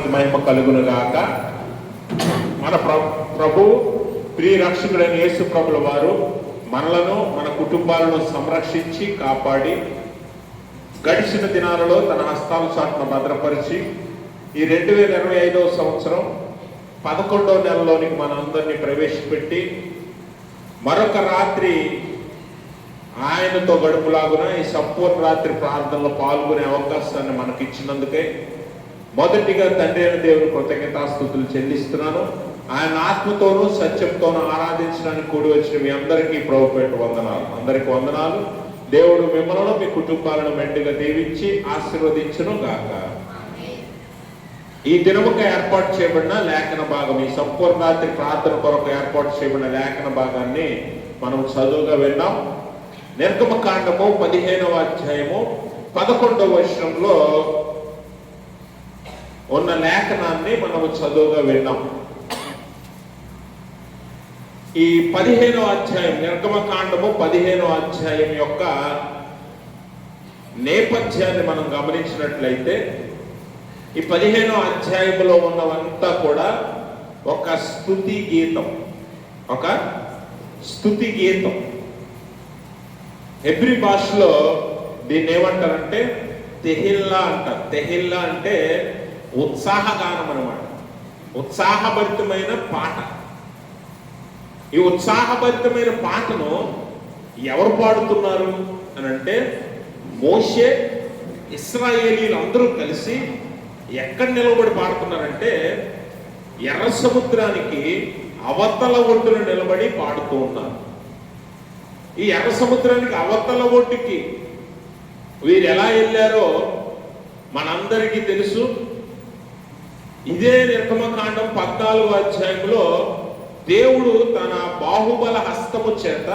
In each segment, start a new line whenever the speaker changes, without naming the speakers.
నామానికి మహిమ కలుగును గాక. మన ప్రభు ప్రియ రక్షకుడైన యేసు ప్రభుల వారు మనలను మన కుటుంబాలను సంరక్షించి కాపాడి గడిచిన దినాలలో తన హస్తాల చాటున భద్రపరిచి ఈ 2025వ సంవత్సరం 11వ నెలలోనికి మన అందరినీ ప్రవేశపెట్టి మరొక రాత్రి ఆయనతో గడుపులాగున ఈ సంపూర్ణ రాత్రి ప్రార్థనలో పాల్గొనే అవకాశాన్ని మనకి ఇచ్చినందుకే మొదటిగా తండ్రి అయిన దేవుని కృతజ్ఞతాస్తుతులు చెల్లిస్తున్నాను. ఆయన ఆత్మతోనూ సత్యంతోనూ ఆరాధించడానికి కూడి వచ్చిన మీ అందరికీ ప్రభుపేట వందనాలు. అందరికీ వందనాలు. దేవుడు మిమ్మల్ని మీ కుటుంబాలను మెండుగా దీవించి ఆశీర్వదించును గాక. ఈ దినముకు ఏర్పాటు చేయబడిన లేఖన భాగం, ఈ సంపూర్ణ రాత్రి ప్రార్థన కొరకు ఏర్పాటు చేయబడిన లేఖన భాగాన్ని మనం చదువుగా విన్నాం. నిర్గమకాండము 15వ అధ్యాయము 11వ వచనంలో ఉన్న లేఖనాన్ని మనము చదువుగా విన్నాం. ఈ 15వ అధ్యాయం, నిర్గమకాండము 15వ అధ్యాయం యొక్క నేపథ్యాన్ని మనం గమనించినట్లయితే ఈ 15వ అధ్యాయంలో ఉన్నవంతా కూడా ఒక స్తుతి గీతం. హెబ్రీ భాషలో దీన్ని ఏమంటారంటే తెహిల్లా అంటారు. తెహిల్లా అంటే ఉత్సాహగానం అన్నమాట, ఉత్సాహభరితమైన పాట. ఈ ఉత్సాహభరితమైన పాటను ఎవరు పాడుతున్నారు అని అంటే మోషే, ఇశ్రాయేలీలు అందరూ కలిసి ఎక్కడ నిలబడి పాడుతున్నారంటే ఎర్ర సముద్రానికి అవతల ఒడ్డున నిలబడి పాడుతూ ఉన్నారు. ఈ ఎర్ర సముద్రానికి అవతల ఒడ్డుకి వీరు ఎలా వెళ్ళారో మనందరికీ తెలుసు. ఇదే నిర్గమకాండం 14వ అధ్యాయంలో దేవుడు తన బాహుబల హస్తము చేత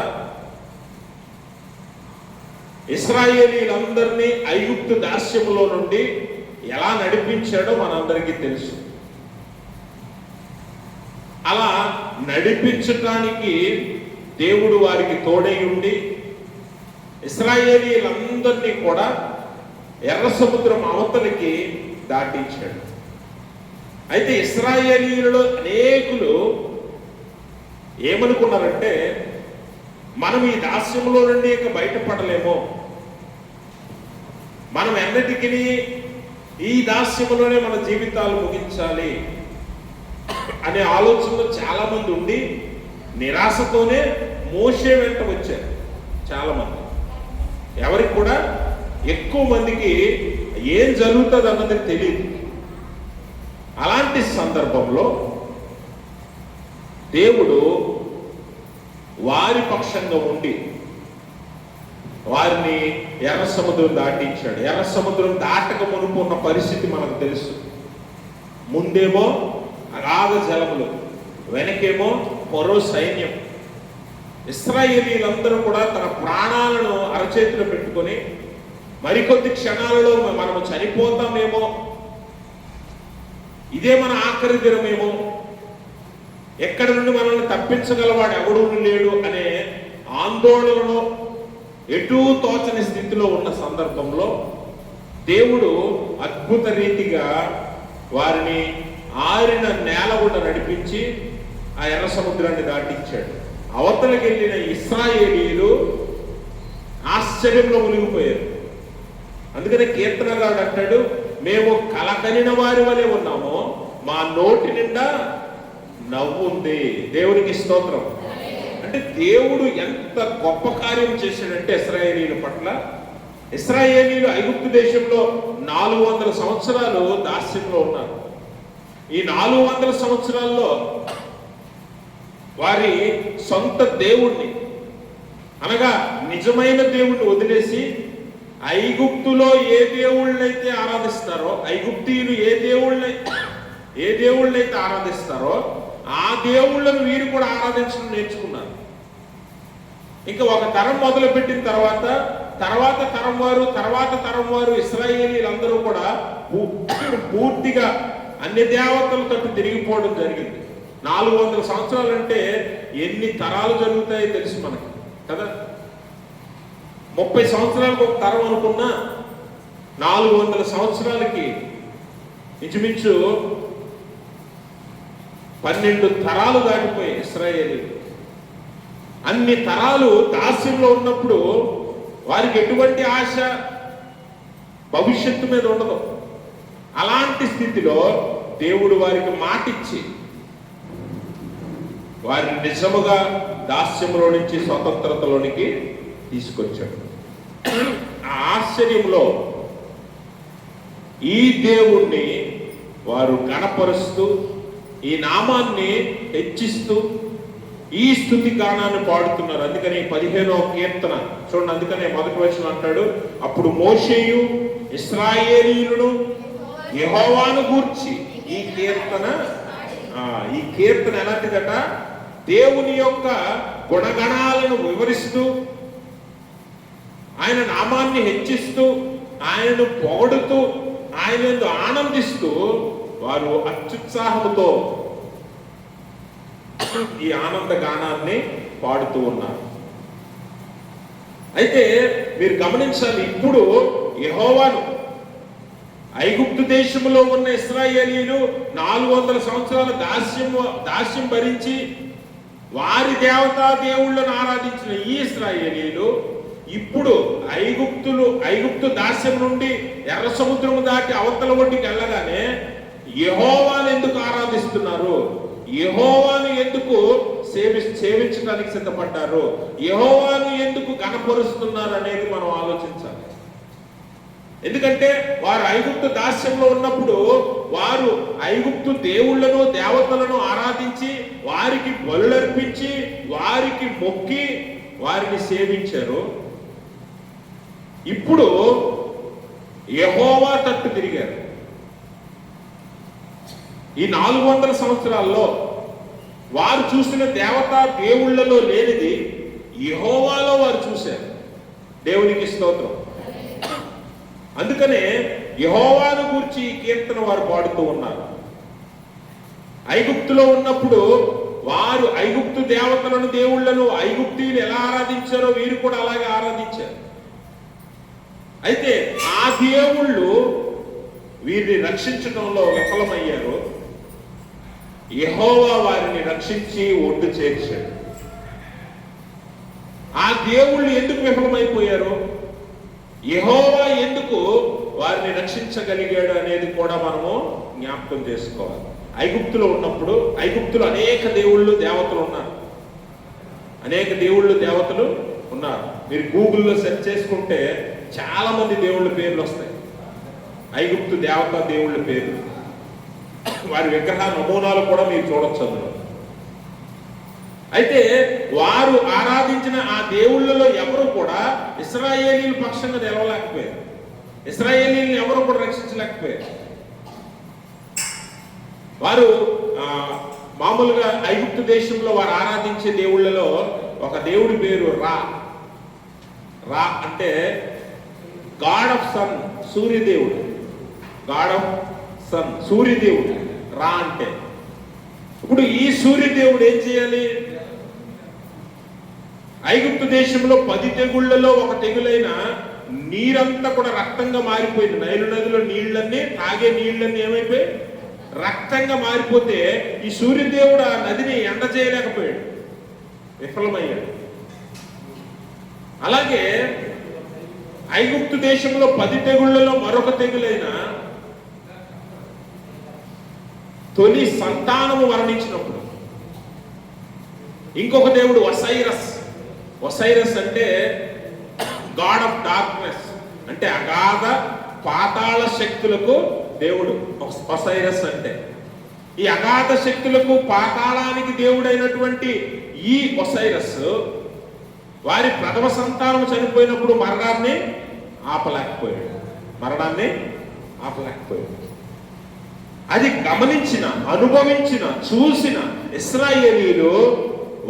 ఇశ్రాయేలీలందరినీ ఐగుప్తు దాస్యములో నుండి ఎలా నడిపించాడో మనందరికీ తెలుసు. అలా నడిపించటానికి దేవుడు వారికి తోడై ఉండి ఇశ్రాయేలీలందరినీ కూడా ఎర్ర సముద్రం అవతలికి దాటించాడు. అయితే ఇశ్రాయేలీలలో అనేకులు ఏమనుకున్నారంటే మనం ఈ దాస్యంలో నుండి ఇక బయటపడలేమో, మనం ఎన్నటికీ ఈ దాస్యంలోనే మన జీవితాలు ముగించాలి అనే ఆలోచనలో చాలా మంది ఉండి నిరాశతోనే మోషే వెంట వచ్చారు. చాలా మంది, ఎవరికి కూడా ఎక్కువ మందికి ఏం జరుగుతుంది అన్నది తెలియదు. అలాంటి సందర్భంలో దేవుడు వారి పక్షంగా ఉండి వారిని ఎర్ర సముద్రం దాటించాడు. ఎర్ర సముద్రం దాటక మునుపు ఉన్న పరిస్థితి మనకు తెలుసు. ముందేమో అగాధ జలములు, వెనకేమో పొరో సైన్యం. ఇశ్రాయేలీలందరూ కూడా తన ప్రాణాలను అరచేతిలో పెట్టుకొని మరికొద్ది క్షణాలలో మనము చనిపోతామేమో, ఇదే మన ఆఖరి దినమేమో, ఎక్కడి నుండి మనల్ని తప్పించగలవాడు ఎవడూ లేడు అనే ఆందోళనలో ఎటూ తోచని స్థితిలో ఉన్న సందర్భంలో దేవుడు అద్భుత రీతిగా వారిని ఆరిన నేల గుండా నడిపించి ఆ ఎర్ర సముద్రాన్ని దాటించాడు. అవతలకి వెళ్ళిన ఇశ్రాయేలీలు ఆశ్చర్యంలో మునిగిపోయారు. అందుకనే కీర్తనగాడు అంటాడు, మేము కలకనిన వారి వలె ఉన్నాము, మా నోటి నిండా నవ్వు ఉంది. దేవునికి స్తోత్రం. అంటే దేవుడు ఎంత గొప్ప కార్యం చేశాడంటే ఇశ్రాయేలీల పట్ల. ఇశ్రాయేలీలు ఐగుప్తు దేశంలో 400 సంవత్సరాలు దాస్యంలో ఉన్నారు. ఈ 400 సంవత్సరాల్లో వారి సొంత దేవుణ్ణి అనగా నిజమైన దేవుణ్ణి వదిలేసి ఐగుప్తులో ఏ దేవుళ్ళైతే ఆరాధిస్తారో, ఐగుప్తీయులు ఏ దేవుళ్ళైతే ఆరాధిస్తారో ఆ దేవుళ్ళను వీరు కూడా ఆరాధించడం నేర్చుకున్నారు. ఇంకా ఒక తరం మొదలు పెట్టిన తర్వాత తరం వారు ఇశ్రాయేలీలందరూ కూడా పూర్తిగా అన్ని దేవతల తట్టు తిరిగిపోవడం జరిగింది. 400 సంవత్సరాలు అంటే ఎన్ని తరాలు జరుగుతాయో తెలుసు మనకి కదా. 30 సంవత్సరాలకు ఒక తరం అనుకున్నా 400 సంవత్సరాలకి ఇంచుమించు 12 తరాలు దాటిపోయి ఇశ్రాయేలీలు. అన్ని తరాలు దాస్యంలో ఉన్నప్పుడు వారికి ఎటువంటి ఆశ భవిష్యత్తు మీద ఉండదు. అలాంటి స్థితిలో దేవుడు వారికి మాటిచ్చి వారిని నిజముగా దాస్యంలో నుంచి స్వతంత్రతలోనికి తీసుకొచ్చాడు. ఆ ఆశ్చర్యంలో ఈ దేవుణ్ణి వారు గణపరుస్తూ, ఈ నామాన్ని హెచ్చిస్తూ ఈ స్తుతి గానాన్ని పాడుతున్నారు. అందుకని 15వ కీర్తన చూడండి. అందుకనే మొదటి వచనం అంటాడు, అప్పుడు మోషేయు ఇశ్రాయేలీయులను యెహోవాను గూర్చి ఈ కీర్తన ఎలాంటిదట? దేవుని యొక్క గుణగణాలను వివరిస్తూ, ఆయన నామాన్ని హెచ్చిస్తూ, ఆయనను పొగడుతూ, ఆయనను ఆనందిస్తూ వారు అత్యుత్సాహంతో ఈ ఆనంద గానాన్ని పాడుతూ ఉన్నారు. అయితే మీరు గమనించాలి, ఇప్పుడు యెహోవాను ఐగుప్తు దేశంలో ఉన్న ఇశ్రాయేలీయులు 400 సంవత్సరాల దాస్యం భరించి వారి దేవుళ్ళను ఆరాధించిన ఈ ఇశ్రాయేలీయులు ఇప్పుడు ఐగుప్తు దాస్యం నుండి ఎర్ర సముద్రం దాటి అవతల ఒడ్డుకి వెళ్ళగానే యెహోవాను ఎందుకు ఆరాధిస్తున్నారు, యెహోవాను ఎందుకు సేవించడానికి సిద్ధపడ్డారు, యెహోవాను ఎందుకు గణపరుస్తున్నారు అనేది మనం ఆలోచించాలి. ఎందుకంటే వారు ఐగుప్తు దాస్యంలో ఉన్నప్పుడు వారు ఐగుప్తు దేవుళ్లను దేవతలను ఆరాధించి వారికి బలులర్పించి వారికి మొక్కి వారిని సేవించారు. ఇప్పుడు యెహోవా తట్టు తిరిగారు. ఈ 400 సంవత్సరాల్లో వారు చూసిన దేవతా దేవుళ్లలో లేనిది యెహోవాలో వారు చూశారు. దేవునికి స్తోత్రం. అందుకనే యెహోవాను గూర్చి ఈ కీర్తన వారు పాడుతూ ఉన్నారు. ఐగుప్తులో ఉన్నప్పుడు వారు ఐగుప్తు దేవతలను దేవుళ్లను ఐగుప్తీయులు ఎలా ఆరాధించారో వీరు కూడా అలాగే ఆరాధించారు. అయితే ఆ దేవుళ్ళు వీరిని రక్షించడంలో విఫలమయ్యారు. యెహోవా వారిని రక్షించి ఒడ్డు చేర్చాడు. ఆ దేవుళ్ళు ఎందుకు విఫలమైపోయారు, యెహోవా ఎందుకు వారిని రక్షించగలిగాడు అనేది కూడా మనము జ్ఞాపకం చేసుకోవాలి. ఐగుప్తులో ఉన్నప్పుడు ఐగుప్తులో అనేక దేవుళ్ళు దేవతలు ఉన్నారు. అనేక దేవుళ్ళు దేవతలు ఉన్నారు. మీరు గూగుల్లో సెర్చ్ చేసుకుంటే చాలా మంది దేవుళ్ళ పేర్లు వస్తాయి. ఐగుప్తు దేవతా దేవుళ్ళ పేర్లు, వారి విగ్రహ నమూనాలు కూడా మీరు చూడొచ్చు అందులో. అయితే వారు ఆరాధించిన ఆ దేవుళ్ళలో ఎవరు కూడా ఇశ్రాయేలీయుల పక్షంగా నిలవలేకపోయారు. ఇశ్రాయేలీయులను ఎవరు కూడా రక్షించలేకపోయారు. వారు మామూలుగా ఐగుప్తు దేశంలో వారు ఆరాధించే దేవుళ్ళలో ఒక దేవుడి పేరు రా. రా అంటే గాడ్ ఆఫ్ సన్, సూర్యదేవుడు. గాడ్ ఆఫ్ సన్, సూర్యదేవుడు రా అంటే. ఇప్పుడు ఈ సూర్యదేవుడు ఏం చేయాలి? ఐగుప్తు దేశంలో 10 తెగుళ్లలో ఒక తెగులైన నీరంతా కూడా రక్తంగా మారిపోయింది. నైలు నదిలో నీళ్ళన్నీ, తాగే నీళ్ళన్నీ ఏమైపోయి రక్తంగా మారిపోతే ఈ సూర్యదేవుడు ఆ నదిని ఎండ చేయలేకపోయాడు, విఫలమయ్యాడు. అలాగే ఐగుప్తు దేశంలో 10 తెగుళ్లలో మరొక తెగులైన తొలి సంతానము మరణించినప్పుడు ఇంకొక దేవుడు ఒసైరస్ అంటే గాడ్ ఆఫ్ డార్క్నెస్, అంటే అగాధ పాతాళ శక్తులకు దేవుడు ఒసైరస్ అంటే. ఈ అగాధ శక్తులకు పాతాళానికి దేవుడైనటువంటి ఈ ఒసైరస్ వారి ప్రథమ సంతానం చనిపోయినప్పుడు మరణాన్ని ఆపలేకపోయాడు. అది గమనించిన, అనుభవించిన, చూసిన ఇశ్రాయేలీయులు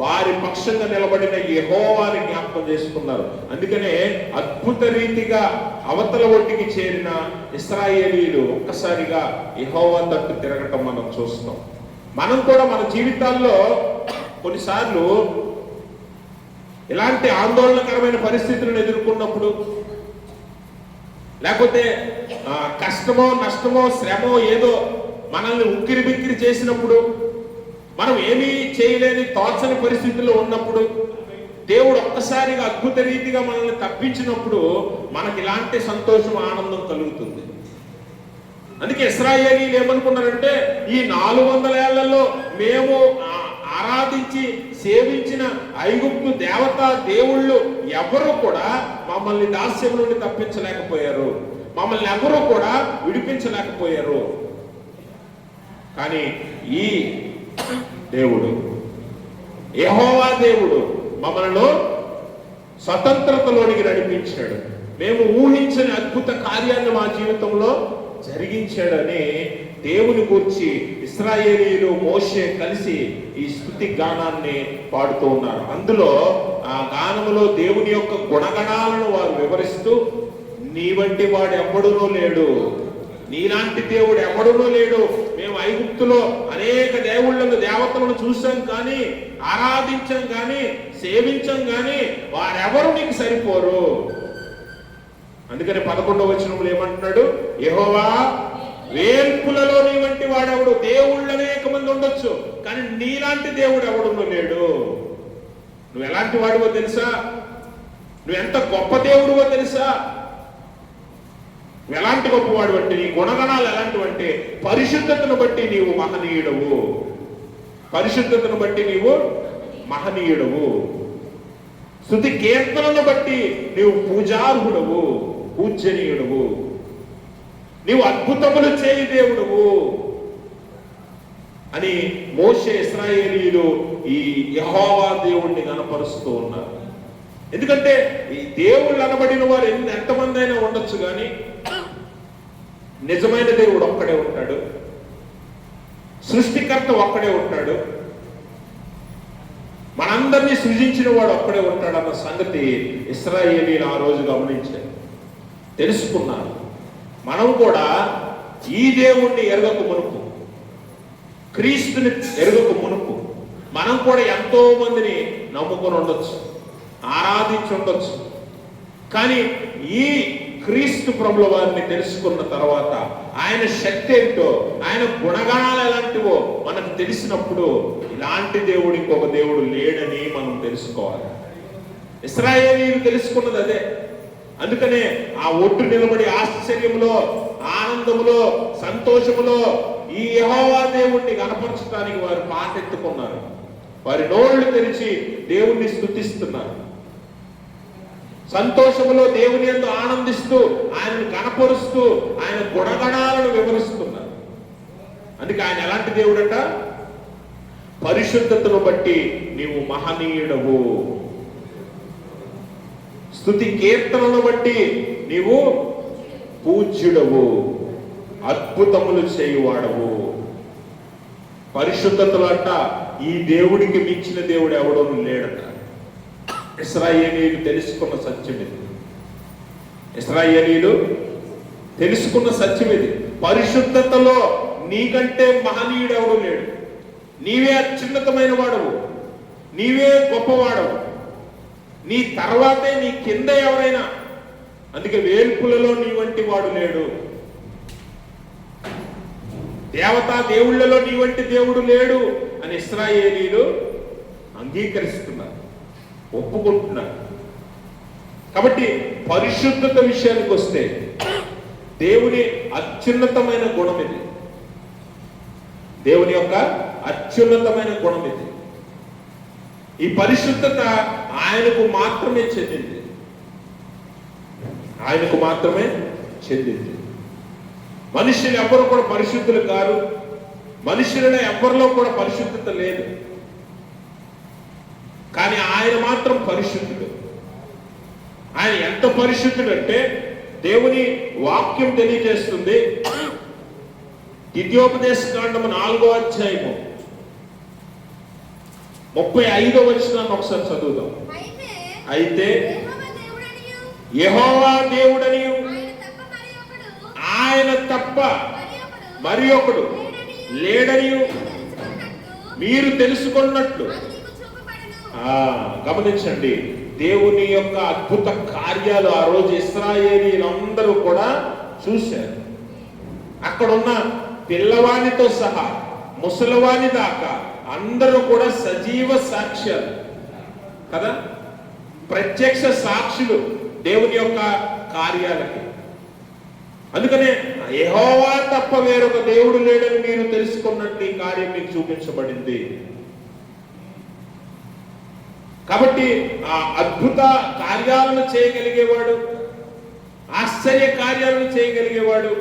వారి పక్షంగా నిలబడిన యెహోవాని జ్ఞాపకం చేసుకున్నారు. అందుకనే అద్భుత రీతిగా అవతల ఒడ్డుకి చేరిన ఇశ్రాయేలీయులు ఒక్కసారిగా యెహోవా తట్టు తిరగటం మనం చూస్తాం. మనం కూడా మన జీవితాల్లో కొన్నిసార్లు ఇలాంటి ఆందోళనకరమైన పరిస్థితులను ఎదుర్కొన్నప్పుడు, లేకపోతే కష్టమో నష్టమో శ్రమో ఏదో మనల్ని ఉక్కిరి బిక్కిరి చేసినప్పుడు, మనం ఏమీ చేయలేని తోచని పరిస్థితుల్లో ఉన్నప్పుడు, దేవుడు ఒక్కసారిగా అద్భుత రీతిగా మనల్ని తప్పించినప్పుడు మనకి ఇలాంటి సంతోషం ఆనందం కలుగుతుంది. అందుకే ఇశ్రాయేలీయులు ఏమనుకున్నారంటే, ఈ 400 ఏళ్లలో మేము ఆరాధించి సేవించిన ఐగుప్తు దేవతా దేవుళ్ళు ఎవరు కూడా మమ్మల్ని దాస్యం నుండి తప్పించలేకపోయారు, మమ్మల్ని ఎవరు కూడా విడిపించలేకపోయారు. కానీ ఈ దేవుడు, యెహోవా దేవుడు మమ్మల్ని స్వతంత్రతలోనికి నడిపించాడు. మేము ఊహించని అద్భుత కార్యాన్ని మా జీవితంలో జరిగించాడని దేవుని గురించి ఇశ్రాయేలీయులు మోషే కలిసి ఈ స్తుతి గానాన్ని పాడుతూ ఉన్నారు. అందులో ఆ గానములో దేవుని యొక్క గుణగణాలను వారు వివరిస్తూ, నీ వంటి వాడు ఎవడునూ లేడు, నీలాంటి దేవుడు ఎవడునూ లేడు, మేము ఐగుప్తులో అనేక దేవతలను చూసాం కానీ, ఆరాధించాం కానీ, సేవించాం కానీ వారెవరు నీకు సరిపోరు. అందుకని 11వ వచనంలో ఏమంటున్నాడు, యెహోవా వేల్పులలో నీ వంటి వాడెవడు. దేవుళ్ళు అనేక మంది ఉండొచ్చు, కానీ నీలాంటి దేవుడు ఎవడునూ లేడు. నువ్వు ఎలాంటి వాడివో తెలుసా? నువ్వు ఎంత గొప్ప దేవుడివో తెలుసా? నువ్వు ఎలాంటి గొప్పవాడు అంటే, నీ గుణగణాలు ఎలాంటివంటే, పరిశుద్ధతను బట్టి నీవు మహనీయుడవు, పరిశుద్ధతను బట్టి నీవు మహనీయుడవు, స్తుతి కీర్తనను బట్టి నీవు పూజార్హుడవు, పూజనీయుడవు, నీవు అద్భుతములు చేయి దేవుడవు అని మోషే ఇశ్రాయేలీయులు ఈ యెహోవా దేవుణ్ణి కనపరుస్తూ ఉన్నారు. ఎందుకంటే ఈ దేవుళ్ళు అనబడిన వారు ఎంతమంది అయినా ఉండొచ్చు, కానీ నిజమైన దేవుడు ఒక్కడే ఉంటాడు, సృష్టికర్త ఒక్కడే ఉంటాడు, మనందరినీ సృజించిన వాడు ఒక్కడే ఉంటాడన్న సంగతి ఇశ్రాయేలీయులు ఆ రోజు గమనించారు, తెలుసుకున్నారు. మనం కూడా ఈ దేవుణ్ణి ఎరగక మునుపు, క్రీస్తుని ఎరగక మునుపు మనం కూడా ఎంతో మందిని నమ్ముకొని ఉండొచ్చు, ఆరాధించి ఉండొచ్చు. కానీ ఈ క్రీస్తు ప్రభుల వారిని తెలుసుకున్న తర్వాత ఆయన శక్తి ఏంటో, ఆయన గుణగణాలు ఎలాంటివో మనకు తెలిసినప్పుడు ఇలాంటి దేవుడు ఇంకొక దేవుడు లేడని మనం తెలుసుకోవాలి. ఇశ్రాయేలీయులు తెలుసుకున్నది అదే. అందుకనే ఆ ఒట్టు నిలబడి ఆశ్చర్యములో, ఆనందములో, సంతోషములో ఈ యెహోవా దేవుణ్ణి కనపరచడానికి వారు పాటెత్తుకున్నారు. వారి నోళ్లు తెరిచి దేవుణ్ణి స్తుతిస్తున్నారు. సంతోషములో దేవుని యందు ఆనందిస్తూ, ఆయనను కనపరుస్తూ, ఆయన గుణగణాలను వివరిస్తున్నారు. అందుకే ఆయన ఎలాంటి దేవుడట? పరిశుద్ధతను బట్టి నీవు మహనీయుడవు, స్తుతి కీర్తనను బట్టి నీవు పూజ్యుడవు, అద్భుతములు చేయువాడవు. పరిశుద్ధతలు అంట ఈ దేవుడికి మించిన దేవుడు ఎవడో లేడట. ఇశ్రాయేలీయులు తెలుసుకున్న సత్యం ఇది. ఇశ్రాయేలీయులు తెలుసుకున్న సత్యం ఇది. పరిశుద్ధతలో నీకంటే మహనీయుడు ఎవడు లేడు. నీవే అత్యున్నతమైన వాడవు, నీవే గొప్పవాడవు, నీ తర్వాతే నీ కింద ఎవరైనా. అందుకే వేల్పులలో నీ వంటి వాడు లేడు, దేవతా దేవుళ్లలో నీ వంటి దేవుడు లేడు అని ఇశ్రాయేలీయులు అంగీకరిస్తున్నారు, ఒప్పుకుంటున్నారు. కాబట్టి పరిశుద్ధత విషయానికి వస్తే దేవుని అత్యున్నతమైన గుణం ఇది, దేవుని యొక్క అత్యున్నతమైన గుణం ఇది. ఈ పరిశుద్ధత ఆయనకు మాత్రమే చెందింది, ఆయనకు మాత్రమే చెందింది. మనుషులు ఎవ్వరు కూడా పరిశుద్ధులు కారు, మనుషులలో ఎవరిలో కూడా పరిశుద్ధత లేదు. కానీ ఆయన మాత్రం పరిశుద్ధుడు. ఆయన ఎంత పరిశుద్ధుడు అంటే దేవుని వాక్యం తెలియజేస్తుంది. ద్వితీయోపదేశ కాండము 4వ అధ్యాయము 35వ వచనాన్ని ఒకసారి చదువుదాం. అయితే యెహోవా దేవుడనియు ఆయన తప్ప మరి ఒకడు లేడనియు మీరు తెలుసుకున్నట్లు. గమనించండి, దేవుని యొక్క అద్భుత కార్యాలు ఆ రోజు ఇశ్రాయేలీయులందరూ కూడా చూశారు. అక్కడున్న పిల్లవానితో సహా ముసలివాని దాకా అందరూ కూడా సజీవ సాక్ష్యాలు కదా, ప్రత్యక్ష సాక్షులు దేవుని యొక్క కార్యాలకి. అందుకనే యెహోవా తప్ప వేరొక దేవుడు లేడని మీరు తెలుసుకున్నట్టు ఈ కార్యం మీకు చూపించబడింది. కాబట్టి ఆ అద్భుత కార్యాలను చేయగలిగేవాడు, ఆశ్చర్య కార్యాలను చేయగలిగేవాడు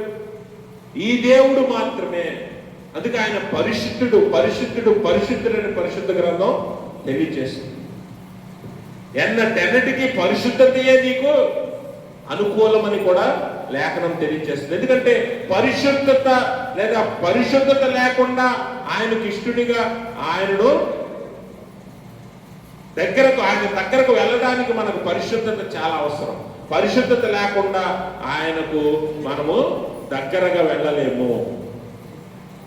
ఈ దేవుడు మాత్రమే. అందుకే ఆయన పరిశుద్ధుడు పరిశుద్ధుడు పరిశుద్ధుడని పరిశుద్ధ గ్రంథం తెలియజేస్తుంది. ఎన్నటెన్నటికి పరిశుద్ధతయే నీకు అనుకూలమని కూడా లేఖనం తెలియజేస్తుంది. ఎందుకంటే పరిశుద్ధత లేదా పరిశుద్ధత లేకుండా ఆయనకు ఇష్టడిగా ఆయనను ఆయన దగ్గరకు వెళ్ళడానికి మనకు పరిశుద్ధత చాలా అవసరం. పరిశుద్ధత లేకుండా ఆయనకు మనము దగ్గరగా వెళ్ళలేము.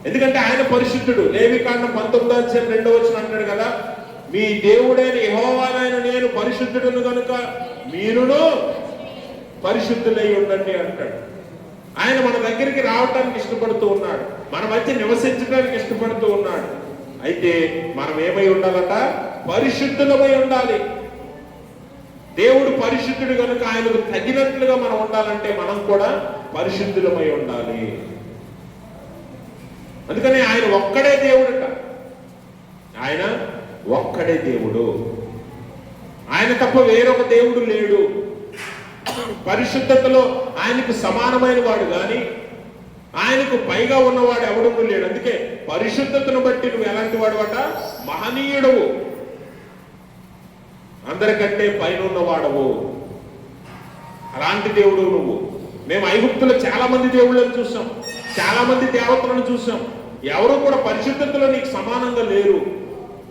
ఎందుకంటే ఆయన పరిశుద్ధుడు. లేవికాండం 19:2 అంటాడు కదా, మీ దేవుడైన యెహోవానైన నేను పరిశుద్ధుడును కనుక మీరును పరిశుద్ధులై ఉండండి అంటాడు. ఆయన మన దగ్గరికి రావటానికి ఇష్టపడుతూ ఉన్నాడు, మన మధ్య నివసించడానికి ఇష్టపడుతూ ఉన్నాడు. అయితే మనం ఏమై ఉండాలట? పరిశుద్ధులమై ఉండాలి. దేవుడు పరిశుద్ధుడు కనుక ఆయనకు తగినట్లుగా మనం ఉండాలంటే మనం కూడా పరిశుద్ధులమై ఉండాలి. అందుకని ఆయన ఒక్కడే దేవుడట. ఆయన ఒక్కడే దేవుడు, ఆయన తప్ప వేరొక దేవుడు లేడు. పరిశుద్ధతలో ఆయనకు సమానమైన వాడు కానీ ఆయనకు పైగా ఉన్నవాడు ఎవడూ లేడు. అందుకే పరిశుద్ధతను బట్టి నువ్వు ఎలాంటి వాడు అట? మహనీయుడవు, అందరికంటే పైన ఉన్నవాడవు. అలాంటి దేవుడు నువ్వు. మేము ఐగుప్తులో చాలా మంది దేవుళ్ళని చూసాం, చాలా మంది దేవతలను చూసాం. ఎవరు కూడా పరిశుద్ధతలో నీకు సమానంగా లేరు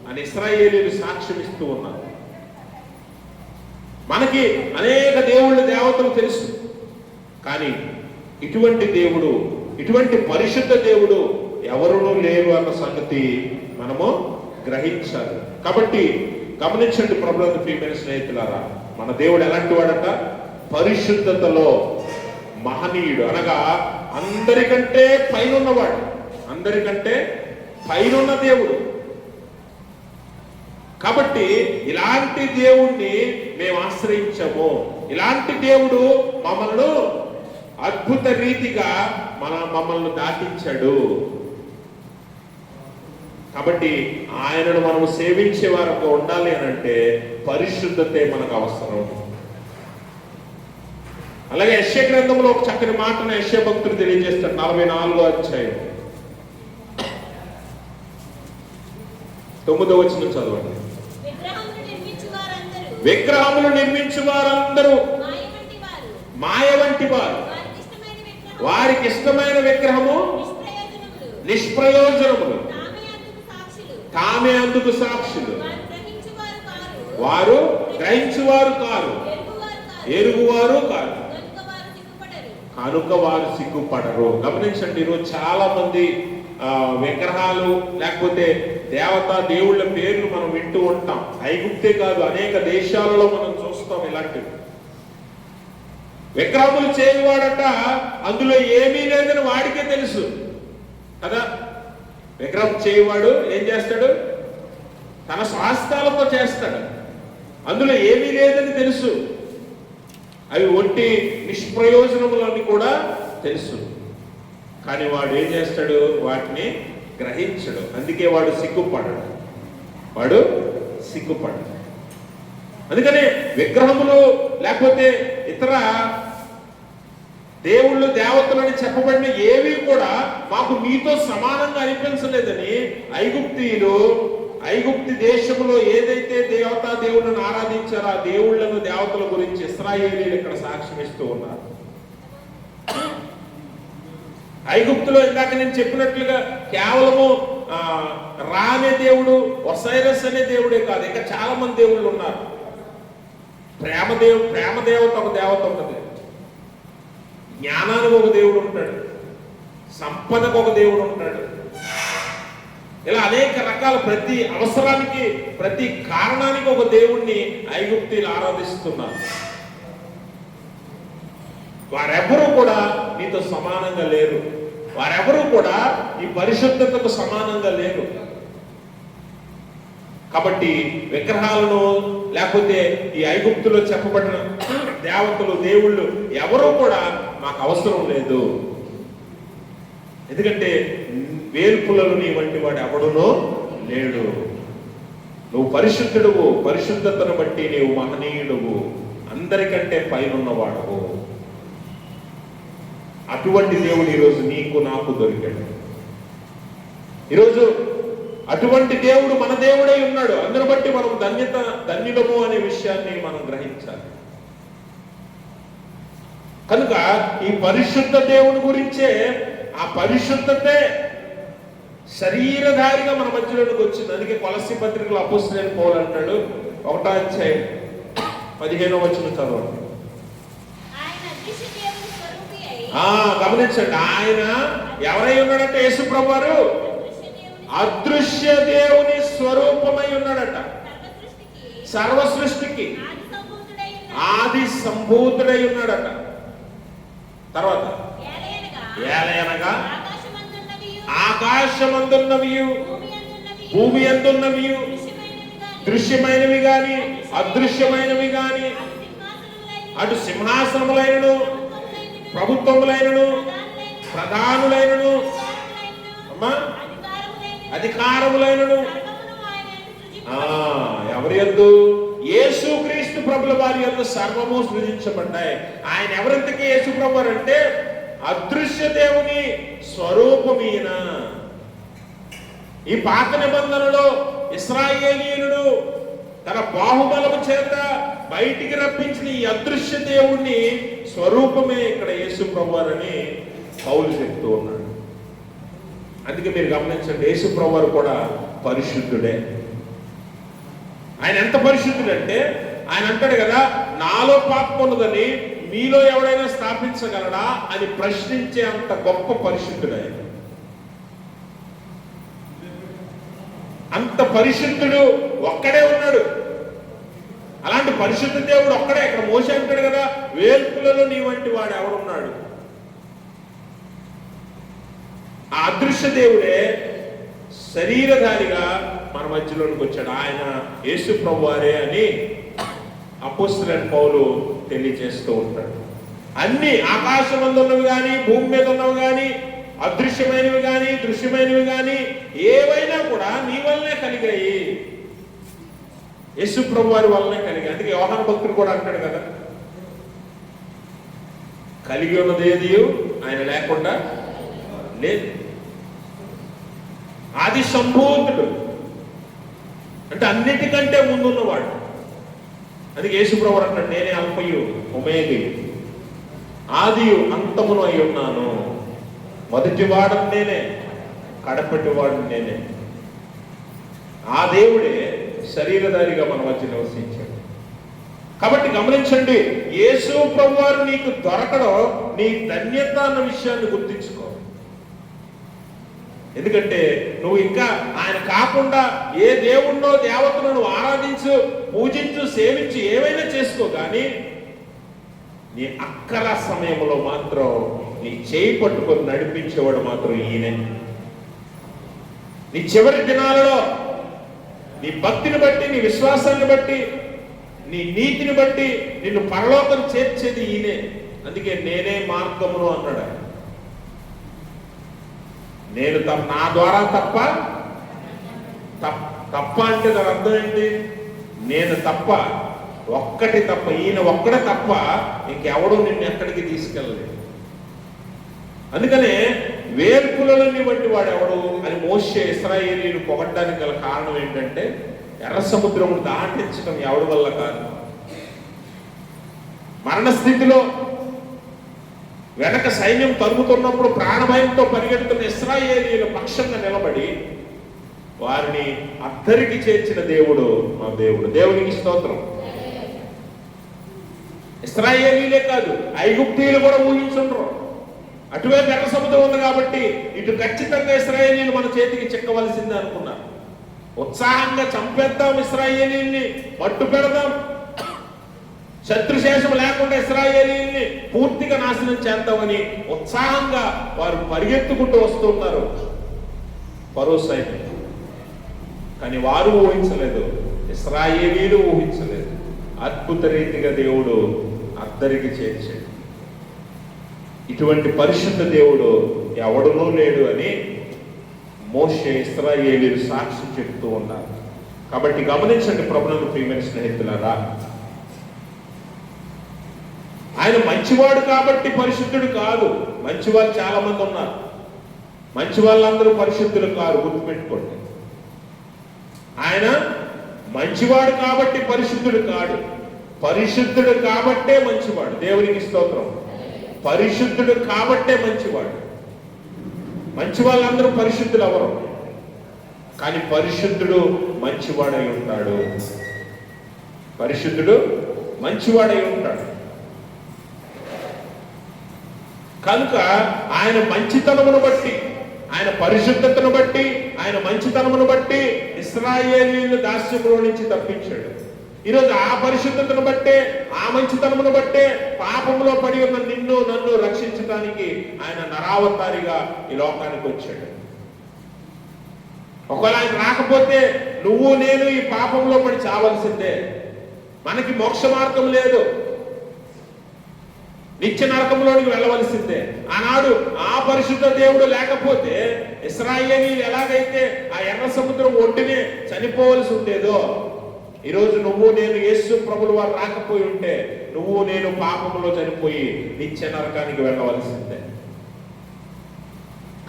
అని ఇశ్రాయేలీయులు సాక్ష్యం ఇస్తూ ఉన్నారు. మనకి అనేక దేవుళ్ళు దేవతలు తెలుసు, కానీ ఇటువంటి దేవుడు, ఇటువంటి పరిశుద్ధ దేవుడు ఎవరునూ లేరు అన్న సంగతి మనము గ్రహించాలి. కాబట్టి గమనించండి ప్రభువునందు ప్రియమైన స్నేహితులారా, మన దేవుడు ఎలాంటి వాడట? పరిశుద్ధతలో మహనీయుడు, అనగా అందరికంటే పైన ఉన్నవాడు, అందరికంటే పైనున్న దేవుడు. కాబట్టి ఇలాంటి దేవుణ్ణి మేము ఆశ్రయించాము. ఇలాంటి దేవుడు మమ్మల్ని అద్భుత రీతిగా మమ్మల్ని దాటించాడు. కాబట్టి ఆయనను మనము సేవించే వారికి ఉండాలి అని అంటే పరిశుద్ధతే మనకు అవసరం. అలాగే యెషయా గ్రంథంలో ఒక చక్కని మాటను యెషయా భక్తుడు తెలియజేస్తాడు. 44వ అధ్యాయం 9వ వచనం చదవండి. విగ్రహములు నిర్మించు వారందరూ మాయ వంటి వారు, వారికి ఇష్టమైన విగ్రహము నిష్ప్రయోజనములు, తామే అందుకు సాక్షులు. వారు గ్రహించువారు కారు, ఎరుగువారు కారు, కనుక వారు సిగ్గుపడరు. గమనించండి, ఈరోజు చాలా మంది విగ్రహాలు లేకపోతే దేవతా దేవుళ్ళ పేర్లు మనం వింటూ ఉంటాం. ఐగుప్తే కాదు, అనేక దేశాలలో మనం చూస్తాం ఇలాంటివి. విగ్రహములు చేయవాడట అందులో ఏమీ లేదని వాడికే తెలుసు కదా. విగ్రహం చేయవాడు ఏం చేస్తాడు? తన స్వాస్థాలతో చేస్తాడు, అందులో ఏమీ లేదని తెలుసు. అవి ఒట్టి నిష్ప్రయోజనములని కూడా తెలుసు. కానీ వాడు ఏం చేస్తాడు? వాటిని గ్రహించడు. అందుకే వాడు సిగ్గుపడడు, వాడు సిగ్గుపడడు. అందుకనే విగ్రహములు లేకపోతే ఇతర దేవుళ్ళు దేవతలని చెప్పబడిన ఏవి కూడా మాకు మీతో సమానంగా అనిపించలేదని ఐగుప్తి దేశంలో ఏదైతే దేవతా దేవుళ్ళను ఆరాధించారో ఆ దేవుళ్లను దేవతల గురించి ఇశ్రాయేలీయులు ఇక్కడ సాక్ష్యం ఇస్తూ ఉన్నారు. ఐగుప్తులో ఇందాక నేను చెప్పినట్లుగా కేవలము రా అనే దేవుడు, ఒసైరస్ అనే దేవుడే కాదు, ఇంకా చాలా మంది దేవుళ్ళు ఉన్నారు. ప్రేమ దేవత ఒక దేవత ఉంటుంది, జ్ఞానానికి ఒక దేవుడు ఉంటాడు, సంపదకు ఒక దేవుడు ఉంటాడు. ఇలా అనేక రకాల ప్రతి అవసరానికి ప్రతి కారణానికి ఒక దేవుణ్ణి ఐగుప్తీయులు ఆరాధిస్తున్నారు. వారెవ్వరూ కూడా నీతో సమానంగా లేరు. వారెవరూ కూడా ఈ పరిశుద్ధతకు సమానంగా లేరు. కాబట్టి విగ్రహాలను లేకపోతే ఈ ఐగుప్తులో చెప్పబడిన దేవతలు, దేవుళ్ళు ఎవరూ కూడా మాకు అవసరం లేదు. ఎందుకంటే వేల్పులలో నీ వంటి వాడు ఎవడునో లేడు. నువ్వు పరిశుద్ధుడువు, పరిశుద్ధతను బట్టి నీవు మహనీయుడువు, అందరికంటే పైనున్నవాడవు. అటువంటి దేవుడు ఈరోజు నీకు నాకు దొరికాడు. ఈరోజు అటువంటి దేవుడు మన దేవుడై ఉన్నాడు. అందును బట్టి మనం ధన్యులము అనే విషయాన్ని మనం గ్రహించాలి. కనుక ఈ పరిశుద్ధ దేవుని గురించే, ఆ పరిశుద్ధతే శరీరధారిగా మన మధ్యలోకి వచ్చింది. అందుకే కొలస్సీ పత్రికలో అపోస్తలుడైన పౌలు అంటాడు, 1వ అధ్యాయం 15వ వచనం చదవండి. గమనించండి, ఆయన ఎవరై ఉన్నాడంటే యేసు ప్రభువారు అదృశ్య దేవుని స్వరూపమై ఉన్నాడట. సర్వ సృష్టికి ఆది సంభూతుడై ఉన్నాడట. తర్వాత ఏలయనగా ఆకాశమందున్నవి, భూమి అందున్నవి, దృశ్యమైనవి గాని అదృశ్యమైనవి గాని, అటు సింహాసనములైనను, ప్రభుత్వములైనను, ప్రధానులైనను, అధికారములైనను ఎవరి యందు? యేసుక్రీస్తు ప్రభుల వారి యందు సర్వము సృజించబడ్డాయి. ఆయన ఎవరింతకీ యేసు ప్రభు అంటే అదృశ్య దేవుని స్వరూపమీన. ఈ పాత నిబంధనలో ఇశ్రాయేలీయుడు తన బాహుబలము చేత బయటికి రప్పించిన ఈ అదృశ్య దేవుణ్ణి స్వరూపమే ఇక్కడ యేసు ప్రభువారని పౌలు చెప్తూ ఉన్నాడు. అందుకే మీరు గమనించండి, యేసు ప్రభువారు కూడా పరిశుద్ధుడే. ఆయన ఎంత పరిశుద్ధుడంటే ఆయన అంటాడు కదా, నాలో పాపం ఉన్నదని మీలో ఎవడైనా స్థాపించగలడా అని ప్రశ్నించే అంత గొప్ప పరిశుద్ధుడే. అంత పరిశుద్ధుడు ఒక్కడే ఉన్నాడు. అలాంటి పరిశుద్ధ దేవుడు ఒక్కడే. ఇక్కడ మోషే అంటాడు కదా, వేల్పులలో నీ వంటి వాడు ఎవరున్నాడు? ఆ అదృశ్య దేవుడే శరీరధారిగా మన మధ్యలోనికి వచ్చాడు. ఆయన యేసు ప్రభువారే అని అపోస్తలుడైన పౌలు తెలియజేస్తూ ఉంటాడు. అన్ని ఆకాశమందున్నవి కానీ, భూమి మీద ఉన్నవి కానీ, అదృశ్యమైనవి కానీ, దృశ్యమైనవి కానీ ఏవైనా కూడా నీ వల్లనే కలిగాయి, యేసు ప్రభువారి వల్లనే కలిగాయి. అందుకే యోహాను భక్తుడు కూడా అంటాడు కదా, కలిగి ఉన్నది ఏది ఆయన లేకుండా లేదు. ఆది సంభూతుడు అంటే అన్నిటికంటే ముందున్నవాడు. అందుకే యేసు ప్రభువు అంటాడు, నేనే అల్ఫయు ఒమేగయు, ఆదియు అంతమును అయి ఉన్నాను, మొదటి వాడను నేనే, కడపటి వాడను నేనే. ఆ దేవుడే శరీరధారిగా మన మధ్య నివసించాడు. కాబట్టి గమనించండి, యేసు ప్రభువారు నీకు దొరకడం నీ ధన్యత అన్న విషయాన్ని గుర్తించుకో. ఎందుకంటే నువ్వు ఇంకా ఆయన కాకుండా ఏ దేవుణ్ణో దేవతను నువ్వు ఆరాధించు, పూజించు, సేవించు, ఏవైనా చేసుకో, కానీ నీ అక్కర సమయంలో మాత్రం నీ చేయి పట్టుకొని నడిపించేవాడు మాత్రం ఈయనే. నీ చివరి దినాలలో నీ భక్తిని బట్టి, నీ విశ్వాసాన్ని బట్టి, నీ నీతిని బట్టి నిన్ను పరలోకం చేర్చేది ఈయనే. అందుకే నేనే మార్గమును అన్నాడు. నేను నా ద్వారా తప్ప అంటే దాని అర్థం ఏంటి? నేను తప్ప, ఒక్కటి తప్ప, ఈయన ఒక్కడే తప్ప ఇంకెవడూ నిన్ను ఎక్కడికి తీసుకెళ్ళలేదు. అందుకనే వేర్పులని వంటి వాడు ఎవడు అని మోషే ఇశ్రాయేలీయులు పొగడ్డానికి గల కారణం ఏంటంటే, ఎర్ర సముద్రమును దాటించడం ఎవడి వల్ల కాదు. మరణ స్థితిలో వెనక సైన్యం తరుగుతున్నప్పుడు ప్రాణభయంతో పరిగెడుతున్న ఇశ్రాయేలీయుల పక్షంగా నిలబడి వారిని అద్దరికి చేర్చిన దేవుడు మా దేవుడు. దేవునికి స్తోత్రం. ఇశ్రాయేలీలే కాదు, ఐగుప్తీయులు కూడా ఊహించుండ్రు. అటువైపు ఎర్ర సముద్రం ఉంది కాబట్టి ఇటు ఖచ్చితంగా ఇశ్రాయేలీలు మన చేతికి చిక్కవలసిందే అనుకున్నారు. ఉత్సాహంగా చంపేద్దాం, ఇశ్రాయేలీల్ని మట్టు పెడదాం, శత్రుశేషం లేకుండా ఇశ్రాయేలీయుల్ని పూర్తిగా నాశనం చేద్దామని ఉత్సాహంగా వారు పరిగెత్తుకుంటూ వస్తున్నారు ఫరో సైన్యం. కానీ వారు ఊహించలేదు, ఇశ్రాయేలీయులు ఊహించలేదు. అద్భుత రీతిగా దేవుడు అద్దరికి చేర్చాడు. ఇటువంటి పరిశుద్ధ దేవుడు ఎవడునూ లేడు అని మోషే ఇశ్రాయేలీయులు సాక్షి చెప్తూ ఉన్నారు. కాబట్టి గమనించండి ప్రభువునందు ప్రియమైన స్నేహితులారా, ఆయన మంచివాడు కాబట్టి పరిశుద్ధుడు కాదు. మంచి వాళ్ళు చాలా మంది ఉన్నారు, మంచి వాళ్ళందరూ పరిశుద్ధులు కాదు, గుర్తుపెట్టుకోండి. ఆయన మంచివాడు కాబట్టి పరిశుద్ధుడు కాడు, పరిశుద్ధుడు కాబట్టే మంచివాడు. దేవునికి స్తోత్రం. పరిశుద్ధుడు కాబట్టే మంచివాడు. మంచి వాళ్ళందరూ పరిశుద్ధులు అవరు, కానీ పరిశుద్ధుడు మంచివాడై ఉంటాడు. పరిశుద్ధుడు మంచివాడై ఉంటాడు. కనుక ఆయన మంచితనమును బట్టి, ఆయన పరిశుద్ధతను బట్టి, ఆయన మంచితనమును బట్టి ఇశ్రాయేలీయులను దాస్యంలో నుంచి తప్పించాడు. ఈరోజు ఆ పరిశుద్ధతను బట్టే, ఆ మంచితనమును బట్టే పాపంలో పడి ఉన్న నిన్ను నన్ను రక్షించడానికి ఆయన నరావతారిగా ఈ లోకానికి వచ్చాడు. ఒకవేళ ఆయన రాకపోతే నువ్వు నేను ఈ పాపంలో పడి చావలసిందే. మనకి మోక్ష మార్గం లేదు, నిత్య నరకంలోనికి వెళ్ళవలసిందే. ఆనాడు ఆ పరిశుద్ధ దేవుడు లేకపోతే ఇశ్రాయేలీయులు ఎలాగైతే ఆ ఎర్ర సముద్రం ఒడ్డునే చనిపోవలసి ఉండేదో, ఈరోజు నువ్వు నేను యేసు ప్రభువు వారు రాకపోయి ఉంటే నువ్వు నేను పాపంలో చనిపోయి నిత్య నరకానికి వెళ్ళవలసిందే.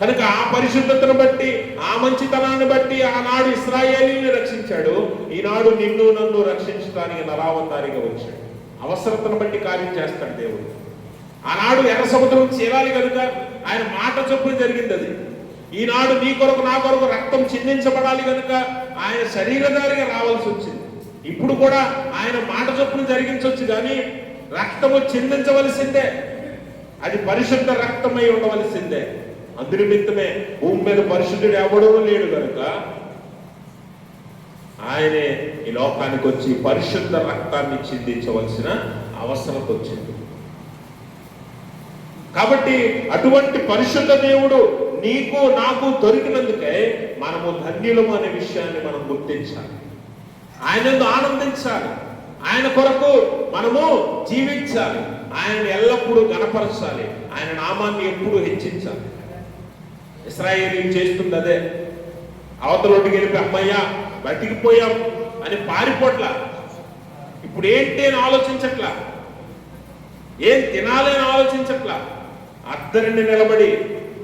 కనుక ఆ పరిశుద్ధతను బట్టి, ఆ మంచితనాన్ని బట్టి ఆనాడు ఇశ్రాయేలీయుల్ని రక్షించాడు. ఈనాడు నిన్ను నన్ను రక్షించడానికి నరావతారిగా వచ్చాడు. అవసరతను బట్టి కార్యం చేస్తాడు దేవుడు. ఆనాడు ఎర్ర సముద్రం చేరాలి కనుక ఆయన మాట చొప్పున జరిగింది అది. ఈనాడు నీ కొరకు నా కొరకు రక్తం చిందించబడాలి కనుక ఆయన శరీరధారిగా రావాల్సి వచ్చింది. ఇప్పుడు కూడా ఆయన మాట చొప్పున జరిగించవచ్చు, కానీ రక్తము చిందించవలసిందే. అది పరిశుద్ధ రక్తమై ఉండవలసిందే. అందునిమిత్తమే భూమి మీద పరిశుద్ధుడు ఎవడూ లేడు కనుక ఆయనే ఈ లోకానికి వచ్చి పరిశుద్ధ రక్తాన్ని చిందించవలసిన అవసరం వచ్చింది. కాబట్టి అటువంటి పరిశుద్ధ దేవుడు నీకు నాకు దొరికినందుకే మనము ధన్యులము అనే విషయాన్ని మనం గుర్తించాలి. ఆయనను ఆనందించాలి, ఆయన కొరకు మనము జీవించాలి, ఆయన ఎల్లప్పుడూ గణపరచాలి, ఆయన నామాన్ని ఎప్పుడూ హెచ్చించాలి. ఇశ్రాయేలీయులు చేస్తుంది అదే. అవతలొడ్డుకి వెళ్ళి అమ్మయ్యా బతికిపోయాం అని పారిపోట్ల. ఇప్పుడు ఏంటి అని ఆలోచించట్లా, ఏం తినాలి అని ఆలోచించట్లా. అద్దరిని నిలబడి,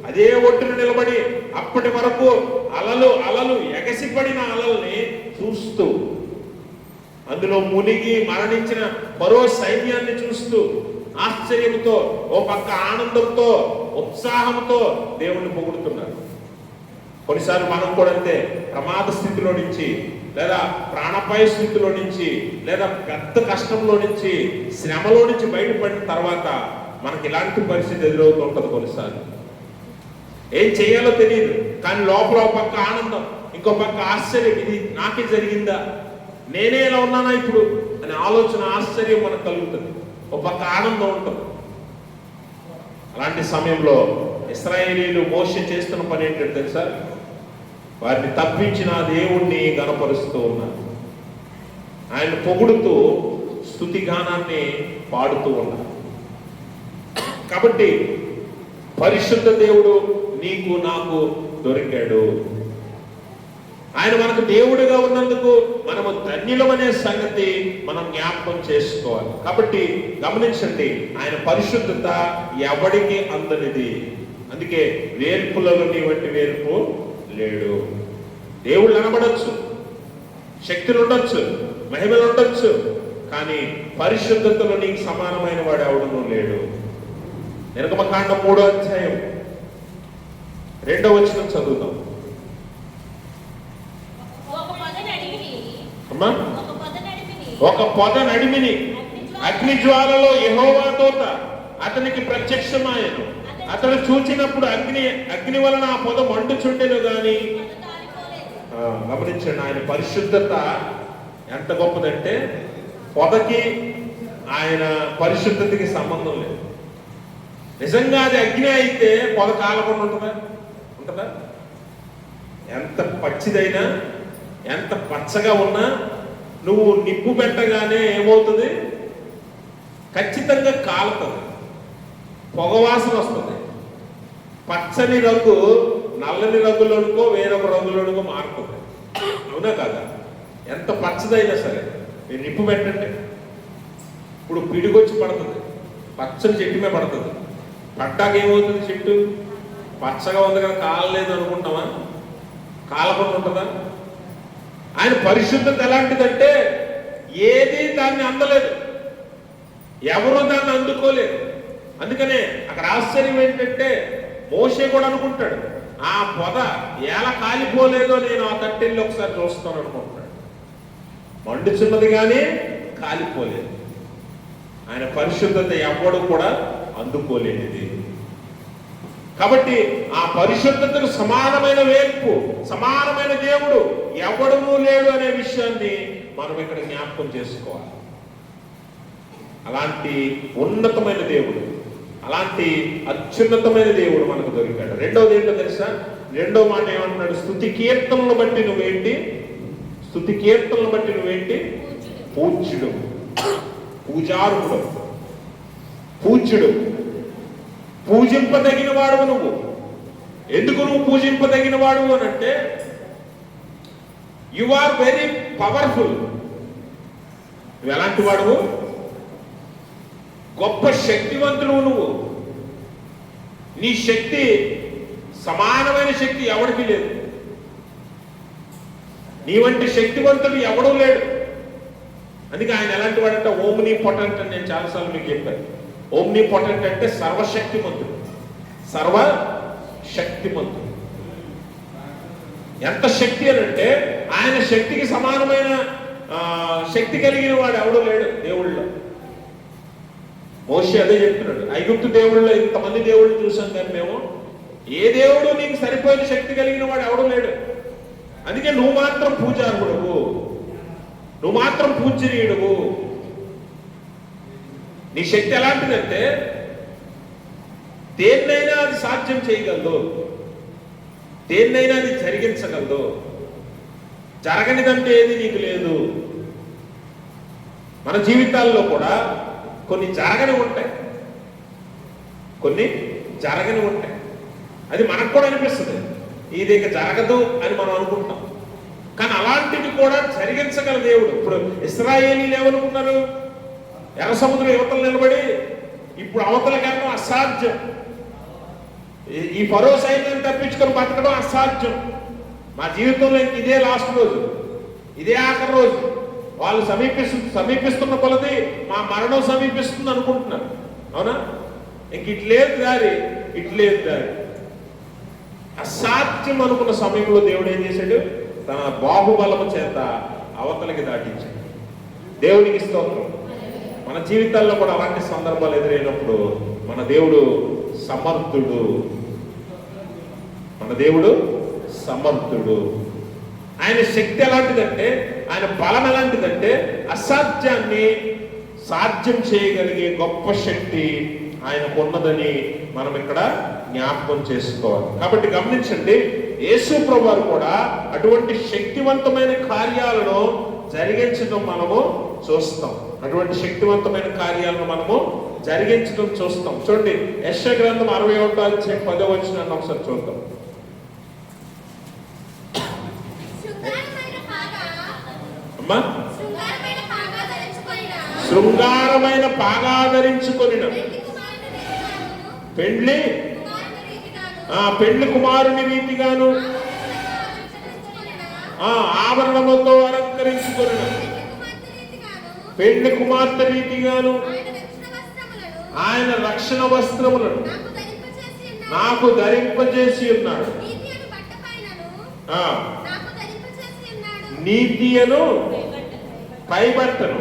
అదే ఒడ్డున నిలబడి అప్పటి వరకు అలలు అలలు ఎగసిపడిన అలల్ని చూస్తూ, అందులో మునిగి మరణించిన ఫరో సైన్యాన్ని చూస్తూ ఆశ్చర్యంతో, ఓ పక్క ఆనందంతో, ఉత్సాహంతో దేవుణ్ణి పొగుడుతున్నారు. కొన్నిసార్లు మనం కూడా అంతే, ప్రమాద స్థితిలో నుంచి లేదా ప్రాణాపాయ స్థితిలో నుంచి లేదా పెద్ద కష్టంలో నుంచి శ్రమలో నుంచి బయటపడిన తర్వాత మనకి ఇలాంటి పరిస్థితి ఎదురవుతూ ఉంటుంది. కొన్నిసార్లు ఏం చేయాలో తెలియదు, కానీ లోపల ఒక పక్క ఆనందం, ఇంకో పక్క ఆశ్చర్యం. ఇది నాకే జరిగిందా, నేనే ఎలా ఉన్నానా ఇప్పుడు అనే ఆలోచన, ఆశ్చర్యం మనకు కలుగుతుంది. ఒక పక్క ఆనందం ఉంటుంది. అలాంటి సమయంలో ఇశ్రాయేలీయులు మోషే చేస్తున్న పని ఏంటంటే తెలుసా? వారిని తప్పించిన దేవుణ్ణి గణపరుస్తూ ఉన్నారు. ఆయన పొగుడుతూ స్తుతిగానాన్ని పాడుతూ ఉన్నారు. కాబట్టి పరిశుద్ధ దేవుడు నీకు నాకు దొరికాడు. ఆయన మనకు దేవుడిగా ఉన్నందుకు మనము ధన్యులమనే సంగతి మనం జ్ఞాపకం చేసుకోవాలి. కాబట్టి గమనించండి, ఆయన పరిశుద్ధత ఎవడికి అందనిది. అందుకే వేర్పులలో నీ వంటి వేర్పు లేడు. దేవుళ్ళు అనబడచ్చు, శక్తులు ఉండొచ్చు, మహిమలు ఉండొచ్చు, కానీ పరిశుద్ధతలో నీకు సమానమైన వాడు ఎవడనూ లేడు. నిర్గమకాండం 3వ అధ్యాయం 2వ వచనం చదువుతాం. ఒక పొద నడిమిని అగ్ని జ్వాలలో యెహోవా దూత అతనికి ప్రత్యక్షమాయెను. అతడు చూచినప్పుడు అగ్ని వలన ఆ పొద మండుచుండెను గాని. గమనించండి, ఆయన పరిశుద్ధత ఎంత గొప్పదంటే పొదకి ఆయన పరిశుద్ధతకి సంబంధం లేదు. నిజంగా అది అగ్ని అయితే పొద కాలకుండా ఉంటుందా? ఎంత పచ్చిదైనా, ఎంత పచ్చగా ఉన్నా నువ్వు నిప్పు పెట్టగానే ఏమవుతుంది? ఖచ్చితంగా కాలుతుంది, పొగవాసన వస్తుంది. పచ్చని రంగు నల్లని రంగులోనికో వేరొక రంగులోనికో మారుతుంది. అవునా కాదా? ఎంత పచ్చదైనా సరే మీరు నిప్పు పెట్టండి, ఇప్పుడు పిడిగొచ్చి పడుతుంది, పచ్చని చెట్టు మీద పడుతుంది. పడ్డాక ఏమవుతుంది? చెట్టు పచ్చగా ఉంది కదా, కాలలేదు అనుకుంటామా? కాలకుండా ఉంటుందా? ఆయన పరిశుద్ధత ఎలాంటిదంటే ఏది దాన్ని అందలేదు, ఎవరు దాన్ని అందుకోలేదు. అందుకనే అక్కడ ఆశ్చర్యం ఏంటంటే మోషే కూడా అనుకుంటాడు, ఆ పొద ఎలా కాలిపోలేదో నేను ఆ తట్టెల్లి ఒకసారి చూస్తాను అనుకుంటాడు. మండుచున్నది కానీ కాలిపోలేదు. ఆయన పరిశుద్ధత ఎవడు కూడా అందుకోలేనిది. కాబట్టి ఆ పరిశుద్ధతకు సమానమైన వేర్పు, సమానమైన దేవుడు ఎవడనూ లేడు అనే విషయాన్ని మనం ఇక్కడ జ్ఞాపకం చేసుకోవాలి. అలాంటి ఉన్నతమైన దేవుడు, అలాంటి అత్యున్నతమైన దేవుడు మనకు దొరికాడు. రెండవది ఏంటో తెలుసా? రెండో మాట ఏమంటున్నాడు? స్తుతి కీర్తనలు బట్టి నువ్వేంటి? స్తుతి కీర్తనలు బట్టి నువ్వేంటి? పూజ్యుడు, పూజారుడు, పూజ్యుడు, పూజింపదగిన వాడువు నువ్వు. ఎందుకు నువ్వు పూజింపదగిన వాడువు అని అంటే యు ఆర్ వెరీ పవర్ఫుల్. నువ్వు ఎలాంటి వాడువు? గొప్ప శక్తివంతుడు నువ్వు. నీ శక్తి సమానమైన శక్తి ఎవరికి లేదు. నీ వంటి శక్తివంతుడు ఎవడూ లేడు. అందుకే ఆయన ఎలాంటి వాడంటే ఓమ్ని పొటెంట్ అని నేను చాలాసార్లు మీకు చెప్పాను. ఓమ్ని పొటెంట్ అంటే సర్వశక్తిమంతుడు, సర్వశక్తిమంతుడు. ఎంత శక్తి అని అంటే ఆయన శక్తికి సమానమైన శక్తి కలిగిన వాడు ఎవడూ లేడు దేవుళ్ళలో. మోషే అదే చెప్తున్నాడు, ఐగుప్తు దేవుళ్ళలో ఇంతమంది దేవుళ్ళు చూసాం కానీ మేము ఏ దేవుడు నీకు సరిపోయిన శక్తి కలిగిన వాడు ఎవడూ లేడు. అందుకే నువ్వు మాత్రం పూజార్హుడువు, నువ్వు మాత్రం పూజనీయుడువు. నీ శక్తి ఎలాంటిదంటే దేన్నైనా అది సాధ్యం చేయగలదు, దేన్నైనా అది జరిగించగలదు. జరగనిదంటే ఏది నీకు లేదు. మన జీవితాల్లో కూడా కొన్ని జరగని ఉంటాయి, కొన్ని జరగని ఉంటాయి. అది మనకు కూడా అనిపిస్తుంది ఇది ఇక జరగదు అని మనం అనుకుంటాం. కానీ అలాంటివి కూడా జరిగించగల దేవుడు. ఇప్పుడు ఇశ్రాయేలీలు ఏమనుకున్నారు? ఎర్ర సముద్రం యువతలు నిలబడి ఇప్పుడు అవతలకి వెళ్ళడం అసాధ్యం, ఈ ఫరో సైన్యాన్ని తప్పించుకొని బతకడం అసాధ్యం, మా జీవితంలో ఇంక ఇదే లాస్ట్ రోజు, ఇదే ఆఖరి రోజు, వాళ్ళు సమీపిస్తున్న కొలది మా మరణం సమీపిస్తుంది అనుకుంటున్నారు. అవునా? ఇంక ఇట్లేదు దారి, ఇట్లేదు దారి. అసాధ్యం అనుకున్న సమయంలో దేవుడు ఏం చేశాడు? తన బాహుబలము చేత అవతలకి దాటించాడు. దేవునికి స్తోత్రం. మన జీవితాల్లో కూడా అలాంటి సందర్భాలు ఎదురైనప్పుడు మన దేవుడు సమర్థుడు, మన దేవుడు సమర్థుడు. ఆయన శక్తి ఎలాంటిదంటే, ఆయన బలం ఎలాంటిదంటే అసాధ్యాన్ని సాధ్యం చేయగలిగే గొప్ప శక్తి ఆయనకు ఉన్నదని మనం ఇక్కడ జ్ఞాపకం చేసుకోవాలి. కాబట్టి గమనించండి, యేసు ప్రభువారు కూడా అటువంటి శక్తివంతమైన కార్యాలను జరిగించడం మనము చూస్తాం. అటువంటి శక్తివంతమైన కార్యాలను మనము జరిగించడం చూస్తాం. చూడండి, యెషయా గ్రంథం 61:10 ఒకసారి చూద్దాం. అమ్మా, శృంగారమైన పాగా ధరించుకొనిన పెండ్లి కుమారుని రీతిగాను ఆభరణములతో అలంకరించుకొనిన పెండ్లి కుమార్తె రీతిగాను ఆయన రక్షణ వస్త్రములను నాకు ధరింపజేసి ఉన్నాడు. నీతియను పైబట్టను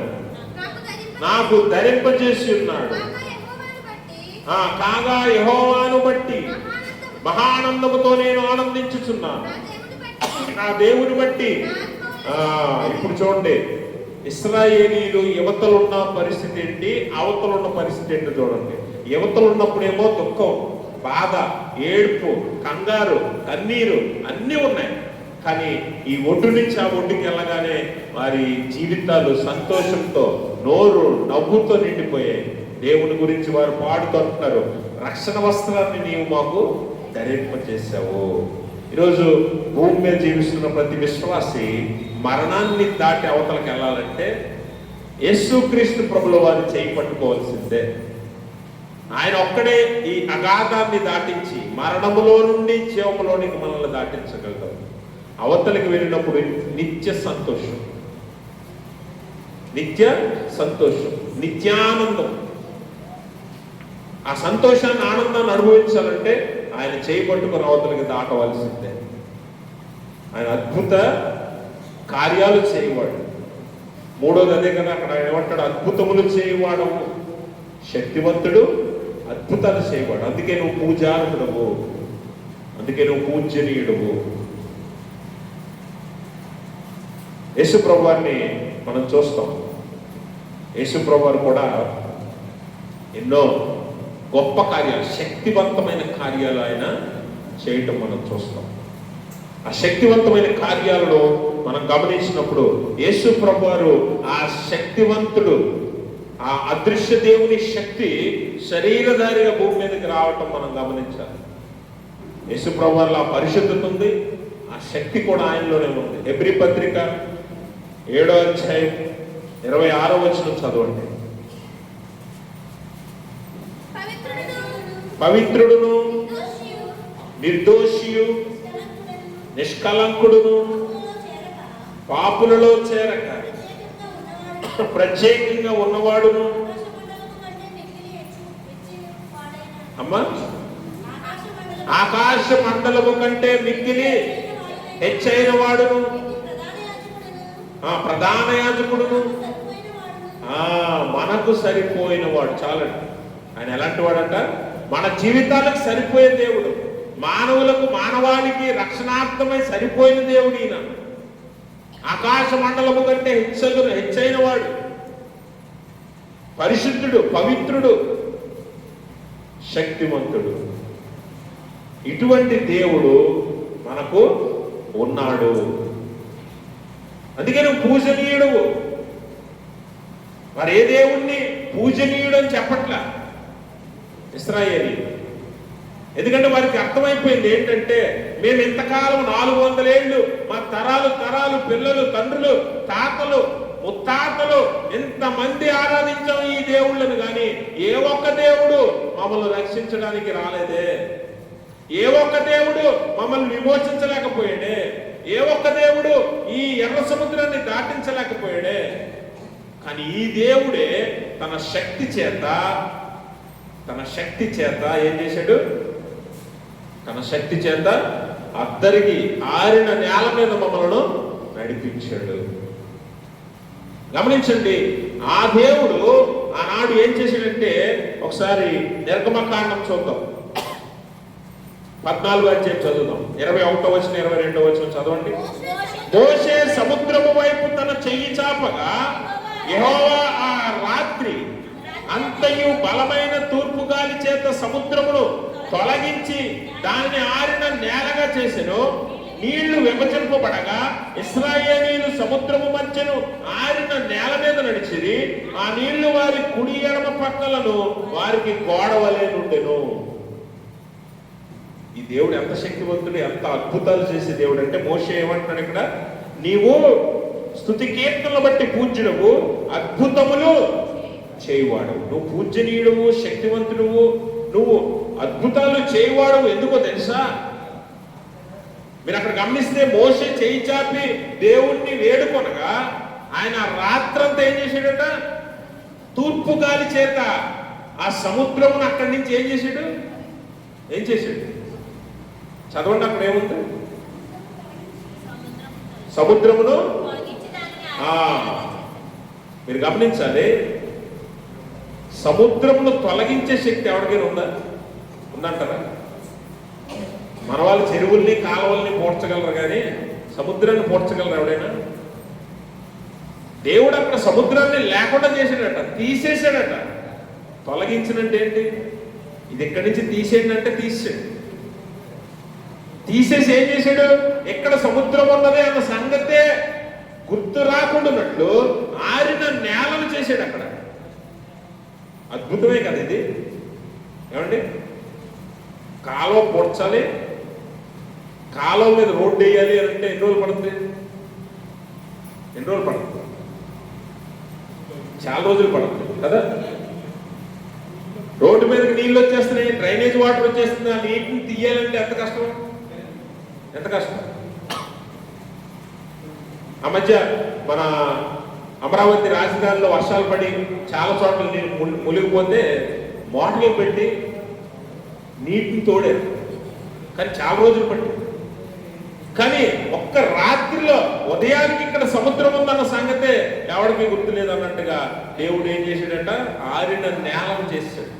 నాకు ధరింపజేసి ఉన్నాడు. కాగా యెహోవాను బట్టి మహానందముతో నేను ఆనందించుచున్నాను. నా దేవుని బట్టి. ఇప్పుడు చూడండి, ఇశ్రాయేలీలు యువతలున్న పరిస్థితి ఏంటి, అవతలున్న పరిస్థితి ఏంటి చూడండి. యువతలున్నప్పుడేమో దుఃఖం, బాధ, ఏడుపు, కంగారు, కన్నీరు అన్నీ ఉన్నాయి. కానీ ఈ ఒడ్డు నుంచి ఆ ఒడ్డుకి వెళ్ళగానే వారి జీవితాలు సంతోషంతో, నోరు నవ్వుతో నిండిపోయాయి. దేవుని గురించి వారు పాడుతూ అంటున్నారు, రక్షణ వస్త్రాన్ని నీవు మాకు ధరింపజేశావు. ఈరోజు భూమి మీద జీవిస్తున్న ప్రతి విశ్వాసి మరణాన్ని దాటి అవతలకు వెళ్ళాలంటే యేసుక్రీస్తు ప్రభుల వారు చేయి పట్టుకోవాల్సిందే. ఆయన ఒక్కడే ఈ అగాధాన్ని దాటించి మరణములో నుండి జీవములోనికి మనల్ని దాటించగలుగుతాం. అవతలికి వెళ్ళినప్పుడు నిత్య సంతోషం, నిత్య సంతోషం, నిత్యానందం. ఆ సంతోషాన్ని, ఆనందాన్ని అనుభవించాలంటే ఆయన చేయబట్టుకుని అవతలికి దాటవలసిందే. ఆయన అద్భుత కార్యాలు చేయవాడు. మూడోది అదే కదా, అక్కడ ఏమంటాడు, అద్భుతములు చేయవాడము, శక్తివంతుడు, అద్భుతాలు చేయవాడు. అందుకే నువ్వు పూజార్హుడవు, అందుకే నువ్వు పూజనీయుడవు. యేసు ప్రభువారిని మనం చూస్తాం. యేసు ప్రభువారు కూడా ఎన్నో గొప్ప కార్యాలు, శక్తివంతమైన కార్యాలు ఆయన చేయటం మనం చూస్తాం. ఆ శక్తివంతమైన కార్యాలను మనం గమనించినప్పుడు యేసు ప్రభువారు ఆ శక్తివంతుడు, ఆ అదృశ్య దేవుని శక్తి శరీరధారిగా భూమి మీదకి రావటం మనం గమనించాలి. యేసు ప్రభువారిలో ఆ పరిశుద్ధత ఉంది, ఆ శక్తి కూడా ఆయనలోనే ఉంది. హెబ్రీ పత్రిక 7వ అధ్యాయం 26వ వచనం చదవండి. పవిత్రుడును, నిర్దోషియు, నిష్కలంకుడును, పాపులలో చేరక ప్రత్యేకంగా ఉన్నవాడును, అమ్మా ఆకాశ మండలము కంటే మిక్కిలి హెచ్చైన వాడును, ప్రధాన యాజకుడును, మనకు సరిపోయిన వాడు. చాలండి. ఆయన ఎలాంటి వాడంట? మన జీవితాలకు సరిపోయే దేవుడు, మానవులకు, మానవానికి రక్షణార్థమై సరిపోయిన దేవుడు ఈయన. ఆకాశ మండలము కంటే హెచ్చైన వాడు, పరిశుద్ధుడు, పవిత్రుడు, శక్తివంతుడు. ఇటువంటి దేవుడు మనకు ఉన్నాడు. అందుకే నువ్వు పూజనీయుడు. మరి ఏ దేవుణ్ణి పూజనీయుడు అని చెప్పట్లా ఇశ్రాయేలీయులు. ఎందుకంటే వారికి అర్థమైపోయింది ఏంటంటే, మేము ఇంతకాలం 400 ఏళ్ళు మా తరాలు పిల్లలు, తండ్రులు, తాతలు, ముత్తాతలు ఎంతమంది ఆరాధించాం ఈ దేవుళ్ళను, కానీ ఏ ఒక్క దేవుడు మమ్మల్ని రక్షించడానికి రాలేదే, ఏ ఒక్క దేవుడు మమ్మల్ని విమోచించలేకపోయాడే, ఏ ఒక్క దేవుడు ఈ ఎర్ర సముద్రాన్ని దాటించలేకపోయాడే. కానీ ఈ దేవుడే తన శక్తి చేత ఏం చేశాడు? తన శక్తి చేత అద్దరికి ఆరిన నేల మీద మమ్మల్ని నడిపించాడు. గమనించండి, ఆ దేవుడు ఆనాడు ఏం చేశాడంటే, ఒకసారి నిర్గమకాండం చూద్దాం, 14వ అధ్యాయం చదువుదాం. 21వ వచనం 22వ వచనం చదవండి. మోషే సముద్రము వైపు తన చెయ్యి చాపగా యెహోవా ఆ రాత్రి అంతయు బలమైన తూర్పు గాలి చేత సముద్రమును తొలగించి దానిని ఆరిన నేలగా చేసెను. నీళ్లు విభజింపబడగా ఇశ్రాయేలీయులు సముద్రము మధ్యను ఆరిన నేల మీద నడిచిరి. ఆ నీళ్లు వారి కుడి ఎడమ పక్కలను వారికి గోడవలే నుండెను. ఈ దేవుడు ఎంత శక్తివంతుడు, ఎంత అద్భుతాలు చేసే దేవుడు అంటే, మోషే ఏమంటున్నాడు ఇక్కడ, నీవు స్తుతి కీర్తనలు బట్టి పూజ్యుడవు, అద్భుతములు చేయవాడు. నువ్వు పూజనీయుడువు, శక్తివంతుడువు, నువ్వు అద్భుతాలు చేయవాడు. ఎందుకో తెలుసా? మీరు అక్కడ గమనిస్తే మోషే చేయి చాపి దేవుణ్ణి వేడుకొనగా ఆయన రాత్రంతా ఏం చేశాడట? తూర్పు గాలి చేత ఆ సముద్రమును అక్కడి నుంచి ఏం చేశాడు? చదవండి, అక్కడ ఏముంది? సముద్రమును మీరు గమనించాలి, సముద్రమును తొలగించే శక్తి ఎవరికైనా ఉందంటారా? మన వాళ్ళు చెరువుల్ని, కాలువల్ని పోడ్చగలరు, కానీ సముద్రాన్ని పోడ్చగలరు ఎవడైనా? దేవుడు అక్కడ సముద్రాన్ని లేకుండా చేశాడట, తీసేశాడట. తొలగించినట్టు ఏంటి? ఇది ఎక్కడి నుంచి తీసేయండి అంటే తీసేసాడు. తీసేసి ఏం చేశాడు? ఎక్కడ సముద్రం ఉన్నది అన్న సంగతే గుర్తు రాకుండాన్నట్లు ఆరిన నేలను చేశాడు అక్కడ. అద్భుతమే కదా ఇది. ఏమండి, కాలువ పొడ్చాలి, కాలువ మీద రోడ్డు వేయాలి అని అంటే ఎన్ని రోజులు పడుతుంది? ఎన్ని రోజులు పడుతుంది? చాలా రోజులు పడుతుంది కదా. రోడ్డు మీదకి నీళ్ళు వచ్చేస్తున్నాయి, డ్రైనేజ్ వాటర్ వచ్చేస్తుంది, ఆ నీటిని తీయాలంటే ఎంత కష్టం, ఎంత కష్టం. ఆ మధ్య మన అమరావతి రాజధానిలో వర్షాలు పడి చాలా చోట్ల నీళ్ళు మునిగిపోతే మోటార్లు పెట్టి నీటిని తోడారు, కానీ చాలా రోజులు పట్టింది. కానీ ఒక్క రాత్రిలో ఉదయానికి ఇక్కడ సముద్రం ఉందన్న సంగతే ఎవరికి గుర్తులేదు అన్నట్టుగా దేవుడు ఏం చేశాడంట? ఆరిన నేలను చేశాడు.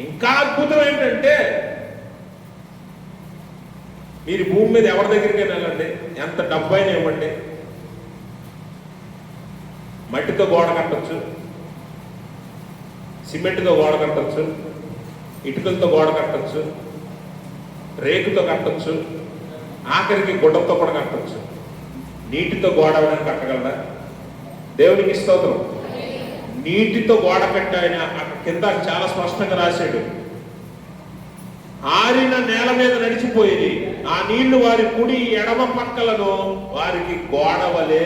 ఇంకా అద్భుతం ఏంటంటే, మీరు భూమి మీద ఎవరి దగ్గరికి వెళ్ళండి, ఎంత డబ్బు అయినా ఇవ్వండి, మట్టితో గోడ కట్టచ్చు, సిమెంట్తో గోడ కట్టచ్చు, ఇటుకలతో గోడ కట్టచ్చు, రేకుతో కట్టచ్చు, ఆఖరికి గుడ్డతో కూడా కట్టచ్చు. నీటితో గోడ కట్టగలరా? దేవునికి స్తోత్రం. నీటితో గోడ కట్టాయన కింద చాలా స్పష్టంగా రాశాడు. ఆరిన నేల మీద నడిచిపోయేది, ఆ నీళ్లు వారి కుడి ఎడమ పక్కలను వారికి గోడ వలె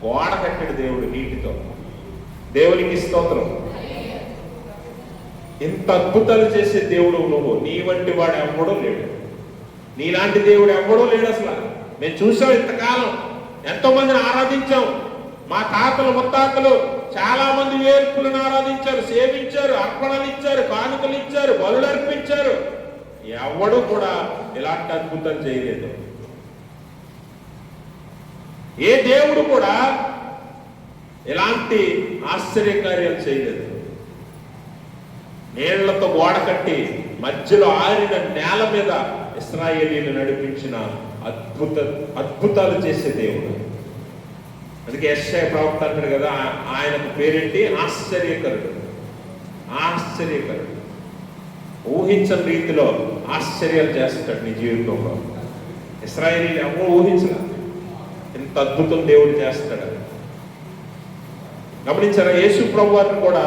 గోడ కట్టాడు దేవుడు నీటితో. దేవునికి స్తోత్రం. ఇంత అద్భుతాలు చేసే దేవుడు నువ్వు. నీ వంటి వాడు ఎవ్వడూ లేడు, నీలాంటి దేవుడు ఎవ్వడూ లేడు. అసలు మేము చూసాం ఇంతకాలం, ఎంతో మందిని ఆరాధించాం. మా తాతలు ముత్తాతలు చాలా మంది వేర్పులను ఆరాధించారు, సేవించారు, అర్పణలు ఇచ్చారు, కానుకలు ఇచ్చారు, బలులు అర్పించారు. ఎవడు కూడా ఇలాంటి అద్భుతాలు చేయలేదు. ఏ దేవుడు కూడా ఇలాంటి ఆశ్చర్యకార్యాలు చేయలేదు. నీళ్లతో గోడ కట్టి మధ్యలో ఆరిన నేల మీద ఇశ్రాయేలీయులు నడిపించిన అద్భుతాలు చేసే దేవుడు. అందుకే యెషయా ప్రవక్త అంటాడు కదా, ఆయనకు పేరేంటి? ఆశ్చర్యకరుడు. ఆశ్చర్యకరుడు. ఊహించని రీతిలో ఆశ్చర్యాలు చేస్తాడు నీ జీవితంలో. ఇశ్రాయేలీయులు ఎవరు ఊహించలే ఇంత అద్భుతం దేవుడు చేస్తాడు. గమనించారా? యేసు ప్రభు వారిని కూడా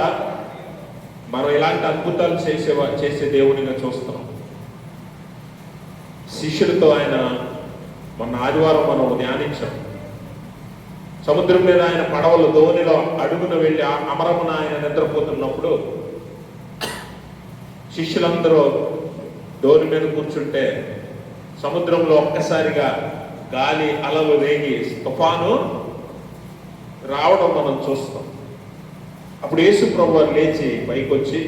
మనం ఇలాంటి అద్భుతాలు చేసే దేవుడిగా చూస్తున్నాం. శిష్యులతో ఆయన మొన్న ఆదివారం మనం ధ్యానించాం. సముద్రం మీద ఆయన పడవలు ధోనిలో అడుగున వెళ్ళి అమరమున ఆయన నిద్రపోతున్నప్పుడు శిష్యులందరూ ధోని మీద కూర్చుంటే సముద్రంలో ఒక్కసారిగా గాలి అలలు రేగి తుఫాను రావడం మనం చూస్తాం. అప్పుడు యేసు ప్రభు వారు లేచి పైకొచ్చి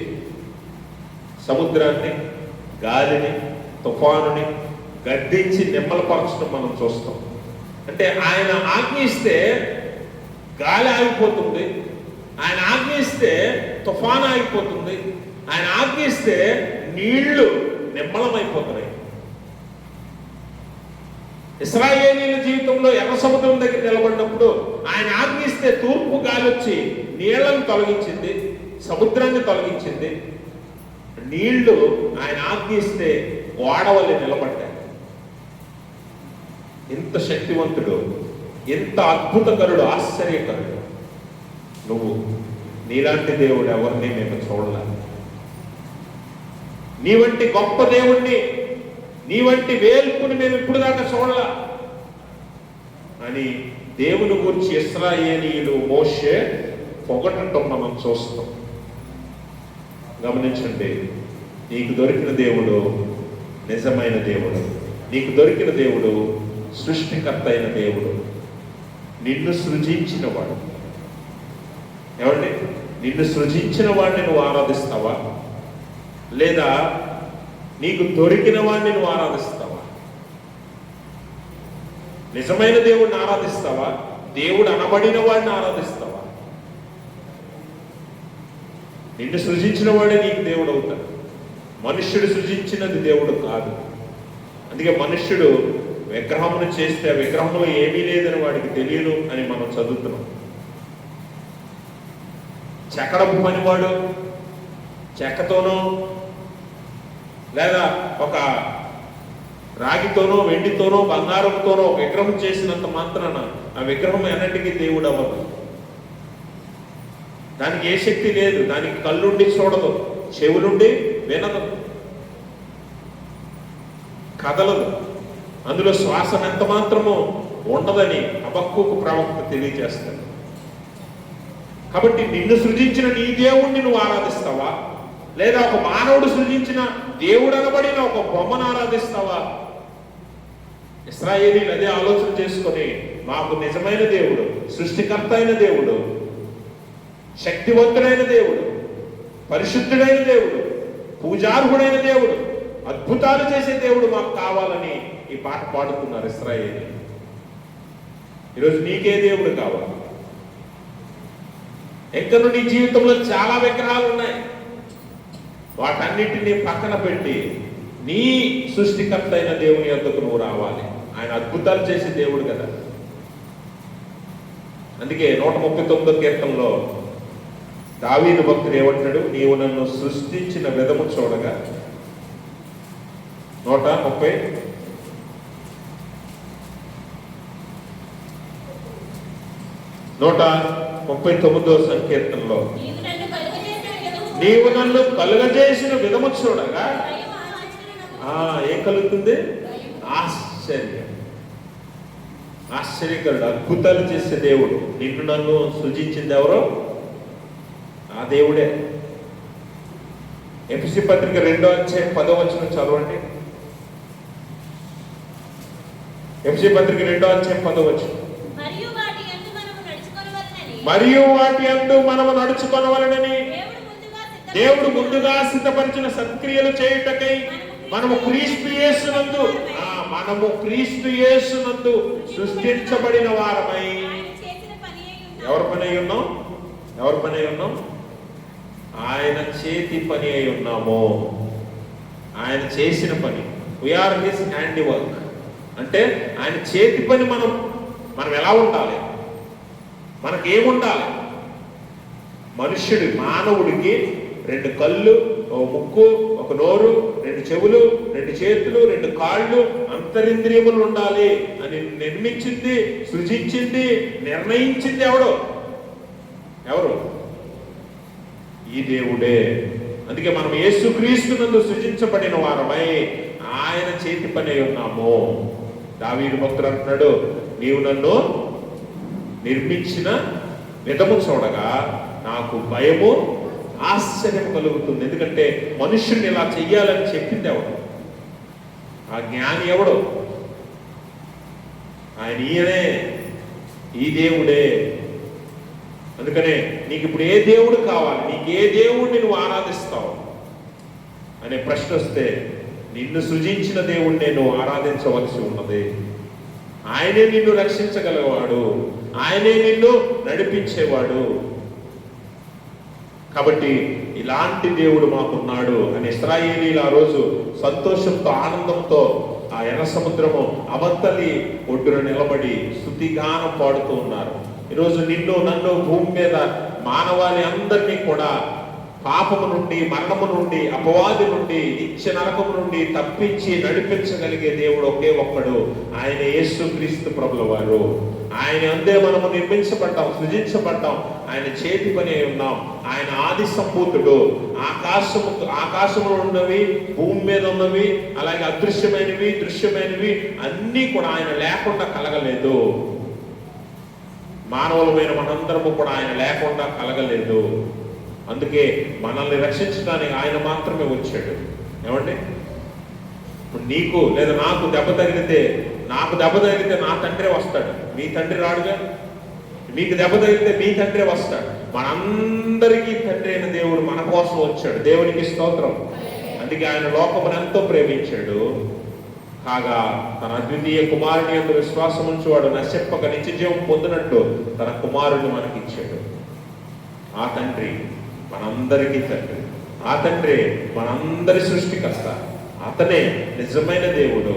సముద్రాన్ని, గాలిని, తుఫానుని గద్దించి నిమ్మలపరచడం మనం చూస్తాం. అంటే ఆయన ఆజ్ఞిస్తే గాలి ఆగిపోతుంది, ఆయన ఆజ్ఞిస్తే తుఫాను ఆగిపోతుంది, ఆయన ఆజ్ఞిస్తే నీళ్లు నిమ్మలమైపోతున్నాయి. ఇశ్రాయేలీయుల జీవితంలో ఎర్ర సముద్రం దగ్గర నిలబడినప్పుడు ఆయన ఆజ్ఞిస్తే తూర్పు గాలి వచ్చి నీళ్లను తొలగించింది, సముద్రాన్ని తొలగించింది. నీళ్లు ఆయన ఆజ్ఞిస్తే గోడ వల్లే నిలబడ్డాయి. ఎంత శక్తివంతుడు, ఎంత అద్భుతకరుడు, ఆశ్చర్యకరుడు నువ్వు. నీలాంటి దేవుడు ఎవరిని మేము చూడలే. నీ వంటి గొప్ప దేవుణ్ణి, నీ వంటి వేల్పుని మేము ఇప్పుడు దాకా చూడలా అని దేవుని గురించి ఇశ్రాయేలీయులు మోషే పొగటం మనం చూస్తాం. గమనించండి, నీకు దొరికిన దేవుడు నిజమైన దేవుడు. నీకు దొరికిన దేవుడు సృష్టికర్త అయిన దేవుడు, నిన్ను సృజించిన వాడు. ఏమండి, నిన్ను సృజించిన వాడిని నువ్వు ఆరాధిస్తావా, లేదా నీకు దొరికిన వాడిని నువ్వు ఆరాధిస్తావా? నిజమైన దేవుడిని ఆరాధిస్తావా, దేవుడు అనబడిన వాడిని ఆరాధిస్తావా? నిన్ను సృజించిన వాడే నీకు దేవుడు అవుతాడు. మనుష్యుడు సృజించినది దేవుడు కాదు. అందుకే మనుష్యుడు విగ్రహమును చేస్తే ఆ విగ్రహంలో ఏమీ లేదని వాడికి తెలియదు అని మనం చదువుతున్నాం. చెక్కడపు పనివాడు చెక్కతోనో లేదా ఒక రాగితోనో వెండితోనో బంగారంతోనో ఒక విగ్రహం చేసినంత మాత్రాన ఆ విగ్రహం ఎన్నటికీ దేవుడు అవ్వదు. దానికి ఏ శక్తి లేదు. దానికి కళ్ళుండి చూడదు, చెవులుండి వినదు, కదలదు, అందులో శ్వాసం ఎంత మాత్రమో ఉండదని హబక్కూకు ప్రవక్త తెలియజేస్తాడు. కాబట్టి నిన్ను సృజించిన నీ దేవుణ్ణి నువ్వు ఆరాధిస్తావా, లేదా ఒక మానవుడు సృజించిన దేవుడు అనబడిన ఒక బొమ్మను ఆరాధిస్తావా? ఇశ్రాయేలీలు అదే ఆలోచన చేసుకొని, మాకు నిజమైన దేవుడు, సృష్టికర్త అయిన దేవుడు, శక్తివంతుడైన దేవుడు, పరిశుద్ధుడైన దేవుడు, పూజార్హుడైన దేవుడు, అద్భుతాలు చేసే దేవుడు మాకు కావాలని ఈ పాట పాడుతున్నారు ఇశ్రాయేలీలు. ఈరోజు నీకే దేవుడు కావాలి. ఎక్కడో నీ జీవితంలో చాలా విగ్రహాలు ఉన్నాయి. వాటన్నిటినీ పక్కన పెట్టి నీ సృష్టికర్త అయిన దేవుని యొద్దకు నువ్వు రావాలి. ఆయన అద్భుతాలు చేసే దేవుడు కదా. అందుకే 139వ కీర్తనలో దావీదు భక్తుడు ఏమంటాడు? నీవు నన్ను సృష్టించిన విధము చూడగా. 139వ సంకీర్తనలో నీవు నన్ను కలుగజేసిన విధము చూడగా ఏం కలుగుతుంది? ఆశ్చర్యం. ఆశ్చర్యకరుడు, అద్భుతాలు చేసే దేవుడు. నిన్ను నన్ను సృజించింది ఎవరో? ఆ దేవుడే. ఎఫెసీ పత్రిక 2వ అధ్యాయం 10వ వచనం చదవండి. ఎఫెసీ పత్రిక 2వ అధ్యాయం 10వ వచనం. మరియు వాటి యందు మనము నడుచుకొనవలెనని దేవుడు ముందుగా సిద్ధపరిచిన సత్క్రియలు చేయుటకై మనము క్రీస్తు యేసునందు సృష్టించబడిన వారమై. ఎవరి పని అయి ఉన్నాం? ఎవరి పని అయి ఉన్నాం? ఆయన చేతి పని అయి ఉన్నాము. ఆయన చేసిన పని. We are his hand work. అంటే ఆయన చేతి పని. మనం ఎలా ఉండాలి? మనకేముండాలి? మనుష్యుడు, మానవుడికి 2 కళ్ళు, 1 ముక్కు, 1 నోరు, 2 చెవులు, 2 చేతులు, 2 కాళ్ళు, అంతరింద్రియములు ఉండాలి అని నిర్మించింది, సృజించింది, నిర్ణయించింది ఎవరు? ఈ దేవుడే. అందుకే మనం యేసుక్రీస్తునందు సృజించబడిన వారమై ఆయన చేతి పని అయి ఉన్నాము. దావీదు భక్తుడు అంటున్నాడు, నీవు నన్ను నిర్మించిన విధము చూడగా నాకు భయము, ఆశ్చర్యం కలుగుతుంది. ఎందుకంటే మనుష్యుడిని ఇలా చెయ్యాలని చెప్పింది ఎవడు? ఆ జ్ఞాని ఎవడు? ఆయన ఈయనే, ఈ దేవుడే. అందుకనే నీకు ఇప్పుడు ఏ దేవుడు కావాలి, నీకు ఏ దేవుడిని నువ్వు ఆరాధిస్తావు అనే ప్రశ్న వస్తే నిన్ను సృజించిన దేవుణ్ణి నువ్వు ఆరాధించవలసి ఉన్నది. ఆయనే నిన్ను రక్షించగలవాడు, ఆయనే నిన్ను నడిపించేవాడు. కాబట్టి ఇలాంటి దేవుడు మాకున్నాడు అని ఇశ్రాయేలీలు ఆ రోజు సంతోషంతో, ఆనందంతో ఆ ఎర్ర సముద్రము అవతలి ఒడ్డున నిలబడి స్తుతిగానం పాడుతూ ఉన్నారు. ఈరోజు నిన్ను, నన్ను, భూమి మీద మానవాళి అందరినీ కూడా పాపము నుండి, మరణము నుండి, అపవాది నుండి, నిత్య నరకము నుండి తప్పించి నడిపించగలిగే దేవుడు ఒకే ఒక్కడు. ఆయన యేసుక్రీస్తు ప్రభుల వారు. ఆయన అందే మనము నిర్మించబడ్డాం, సృజించబడ్డాం. ఆయన చేతి పని అయి ఉన్నాం. ఆయన ఆది సంభూతుడు. ఆకాశములో ఉన్నవి, భూమి మీద ఉన్నవి, అలాగే అదృశ్యమైనవి, దృశ్యమైనవి అన్నీ కూడా ఆయన లేకుండా కలగలేదు. మానవులమైన మనందరము కూడా ఆయన లేకుండా కలగలేదు. అందుకే మనల్ని రక్షించడానికి ఆయన మాత్రమే వచ్చాడు. ఏమండి? నీకు లేదా నాకు దెబ్బ తగిలితే నా తండ్రే వస్తాడు, మీ తండ్రి రాడుగా. మీకు దెబ్బ తగిలితే మీ తండ్రే వస్తాడు. మనందరికీ తండ్రి అయిన దేవుడు మన కోసం వచ్చాడు. దేవునికి స్తోత్రం. అందుకే ఆయన లోకమును ఎంతో ప్రేమించాడు. కాగా తన అద్వితీయ కుమారుని యందు విశ్వాసం ఉంచువాడు నశింపక నిత్యజీవం పొందినట్టు తన కుమారుని మనకిచ్చాడు. ఆ తండ్రి మనందరికీ తండ్రి. ఆ తండ్రి మనందరి సృష్టికర్త. అతనే నిజమైన దేవుడు.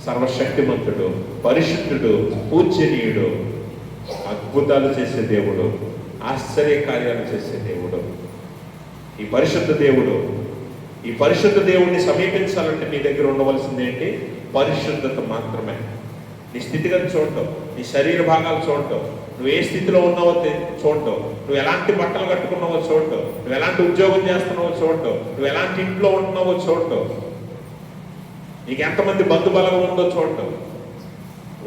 సర్వశక్తిమంతుడు, పరిశుద్ధుడు, పూజనీయుడు, అద్భుతాలు చేసే దేవుడు, ఆశ్చర్య కార్యాలు చేసే దేవుడు. ఈ పరిశుద్ధ దేవుడిని సమీపించాలంటే నీ దగ్గర ఉండవలసింది ఏంటి? పరిశుద్ధత మాత్రమే. నీ స్థితిగతి చూడటం, నీ శరీర భాగాలు చూడటం, నువ్వు ఏ స్థితిలో ఉన్నావో చూడటం, నువ్వు ఎలాంటి బట్టలు కట్టుకున్నావో చూడటం, నువ్వు ఎలాంటి ఉద్యోగం చేస్తున్నావో చూడటం, నువ్వు ఎలాంటి ఇంట్లో ఉంటున్నావో చూడటం, నీకు ఎంతమంది బంధుబలగం ఉందో చూడటం,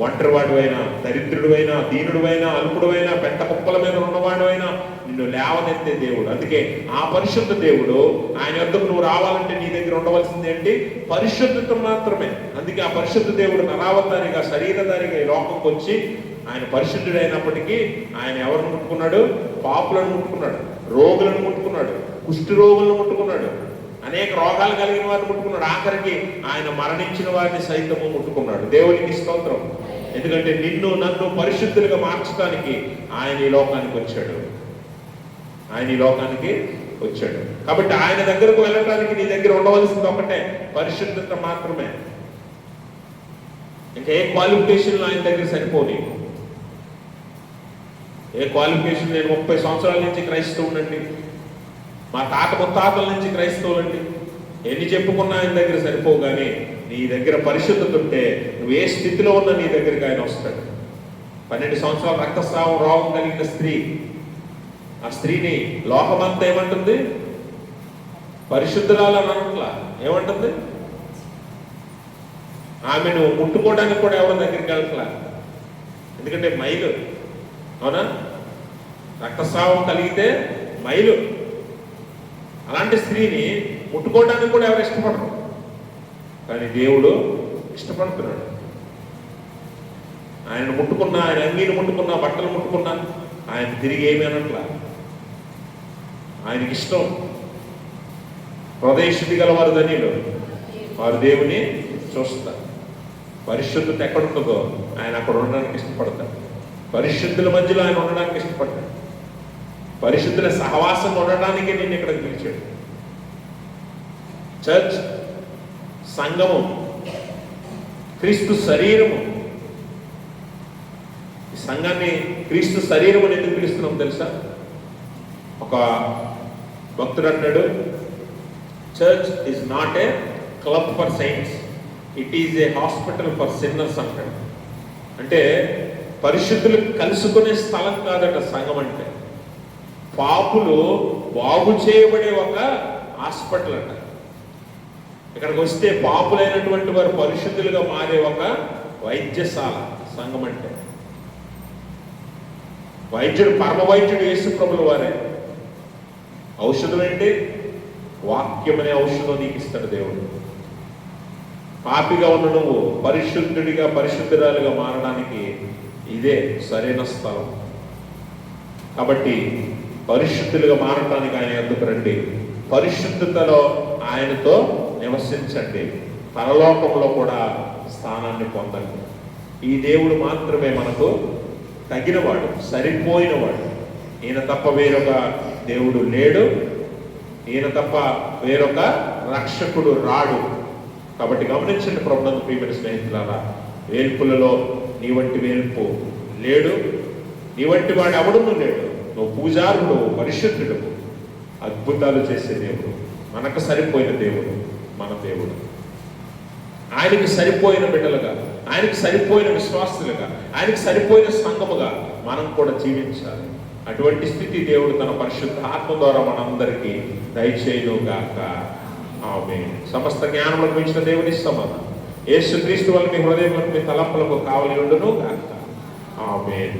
ఒంటరివాడివైనా, దరిద్రుడివైనా, దీనుడివైనా, అల్పుడువైనా, పెంట కుప్పల మీద ఉన్నవాడివైనా నిన్ను లేవనెత్తే దేవుడు. అందుకే ఆ పరిశుద్ధ దేవుడు, ఆయన వద్దకు నువ్వు రావాలంటే నీ దగ్గర ఉండవలసింది ఏంటి? పరిశుద్ధత మాత్రమే. అందుకే ఆ పరిశుద్ధ దేవుడు నరావతారిగా, శరీరధారిగా ఈ లోకంకి వచ్చి, ఆయన పరిశుద్ధుడైనప్పటికీ ఆయన ఎవరిని ముట్టుకున్నాడు? పాపులను ముట్టుకున్నాడు, రోగులను ముట్టుకున్నాడు, కుష్టి రోగులను ముట్టుకున్నాడు, అనేక రోగాలు కలిగిన వారిని ముట్టుకున్నాడు, ఆఖరికి ఆయన మరణించిన వారిని సైతము ముట్టుకున్నాడు. దేవునికి స్తోత్రం. ఎందుకంటే నిన్ను నన్ను పరిశుద్ధులుగా మార్చడానికి ఆయన ఈ లోకానికి వచ్చాడు. కాబట్టి ఆయన దగ్గరకు వెళ్ళడానికి నీ దగ్గర ఉండవలసింది ఒకటే, పరిశుద్ధత మాత్రమే. ఇంకా ఏ క్వాలిఫికేషన్లు ఆయన దగ్గర సరిపోని. ఏ క్వాలిఫికేషన్? నేను 30 సంవత్సరాల నుంచి క్రైస్తవునండి, మా తాత ముత్తాతల నుంచి క్రైస్తవులండి, ఎన్ని చెప్పుకున్నా ఆయన దగ్గర సరిపోవు. కానీ నీ దగ్గర పరిశుద్ధత ఉంటే నువ్వు ఏ స్థితిలో ఉన్నా నీ దగ్గరికి ఆయన వస్తాడు. 12 సంవత్సరాల రక్తస్రావం రోగం కలిగిన స్త్రీ, ఆ స్త్రీని లోకమంతా ఏమంటుంది? పరిశుద్ధురాలు అని అనట్లా, ఏమంటుంది? ఆమెను ముట్టుకోవడానికి కూడా ఎవరి దగ్గరికి వెళ్ళట్లా. ఎందుకంటే మైలు, అవునా? రక్తస్రావం కలిగితే మైలు. అలాంటి స్త్రీని ముట్టుకోవడానికి కూడా ఎవరు ఇష్టపడరు. కానీ దేవుడు ఇష్టపడుతున్నాడు. ఆయన ముట్టుకున్నా, ఆయన అంగీని ముట్టుకున్నా, బట్టలు ముట్టుకున్నా ఆయన తిరిగి ఏమీ అనట్లా. ఆయనకి ఇష్టం. హృదయ శుద్ధి గల వారు ధన్యులు, వారు దేవుని చూస్తారు. పరిశుద్ధత ఎక్కడుంటుందో ఆయన అక్కడ ఉండడానికి ఇష్టపడతాడు. పరిశుద్ధుల మధ్యలో ఆయన ఉండడానికి ఇష్టపడతాడు. పరిశుద్ధుల సహవాసం ఉండడానికి నేను ఇక్కడికి పిలిచాడు. చర్చ్, సంఘము, క్రీస్తు శరీరము. ఈ సంఘాన్ని క్రీస్తు శరీరం అని ఎందుకు పిలుస్తున్నాం తెలుసా? ఒక భక్తుడు అన్నాడు, church is not a club for saints, it is a hospital for sinners అంటాడు. అంటే పరిశుద్ధులు కలుసుకునే స్థలం కాదట సంఘం అంటే. పాపులు బాగు చేయబడే ఒక హాస్పిటల్ అంట. ఇక్కడికి వస్తే పాపులైనటువంటి వారు పరిశుద్ధులుగా మారే ఒక వైద్యశాల సంఘం అంటే. వైద్యుడు, పరమ వైద్యుడు యేసు ప్రభుల వారే. ఔషధం ఏంటి? వాక్యం అనే ఔషధం నీకు ఇస్తాడు దేవుడు. పాపిగా ఉన్న నువ్వు పరిశుద్ధుడిగా, పరిశుద్ధురాలుగా మారడానికి ఇదే సరైన స్థలం. కాబట్టి పరిశుద్ధులుగా మారటానికి ఆయన ఎందుకు రండి, పరిశుద్ధతలో ఆయనతో నివసించండి, పరలోకంలో కూడా స్థానాన్ని పొందండి. ఈ దేవుడు మాత్రమే మనకు తగినవాడు, సరిపోయినవాడు. ఈయన తప్ప వేరొక దేవుడు లేడు, ఈయన తప్ప వేరొక రక్షకుడు రాడు. కాబట్టి గమనించండి ప్రభునందు ప్రియమైన స్నేహితులారా, వేల్పులలో నీ వంటి వేల్పు లేడు, నీ వంటి వాడు ఎవడును లేడు. నువ్వు పూజారుడు, పరిశుద్ధుడు, అద్భుతాలు చేసే దేవుడు, మనకు సరిపోయిన దేవుడు మన దేవుడు. ఆయనకి సరిపోయిన బిడ్డలుగా, ఆయనకి సరిపోయిన విశ్వాసులుగా, ఆయనకి సరిపోయిన సంఘముగా మనం కూడా జీవించాలి. అటువంటి స్థితి దేవుడు తన పరిశుద్ధ ఆత్మ ద్వారా మనందరికీ దయచేయుగాక. ఆమేన్. సమస్త జ్ఞానములకు మించిన దేవుని సమాధానం యేసుక్రీస్తు వల్ల మీ హృదయములకు, మీ తలంపులకు కావలి ఉండును గాక. ఆమేన్.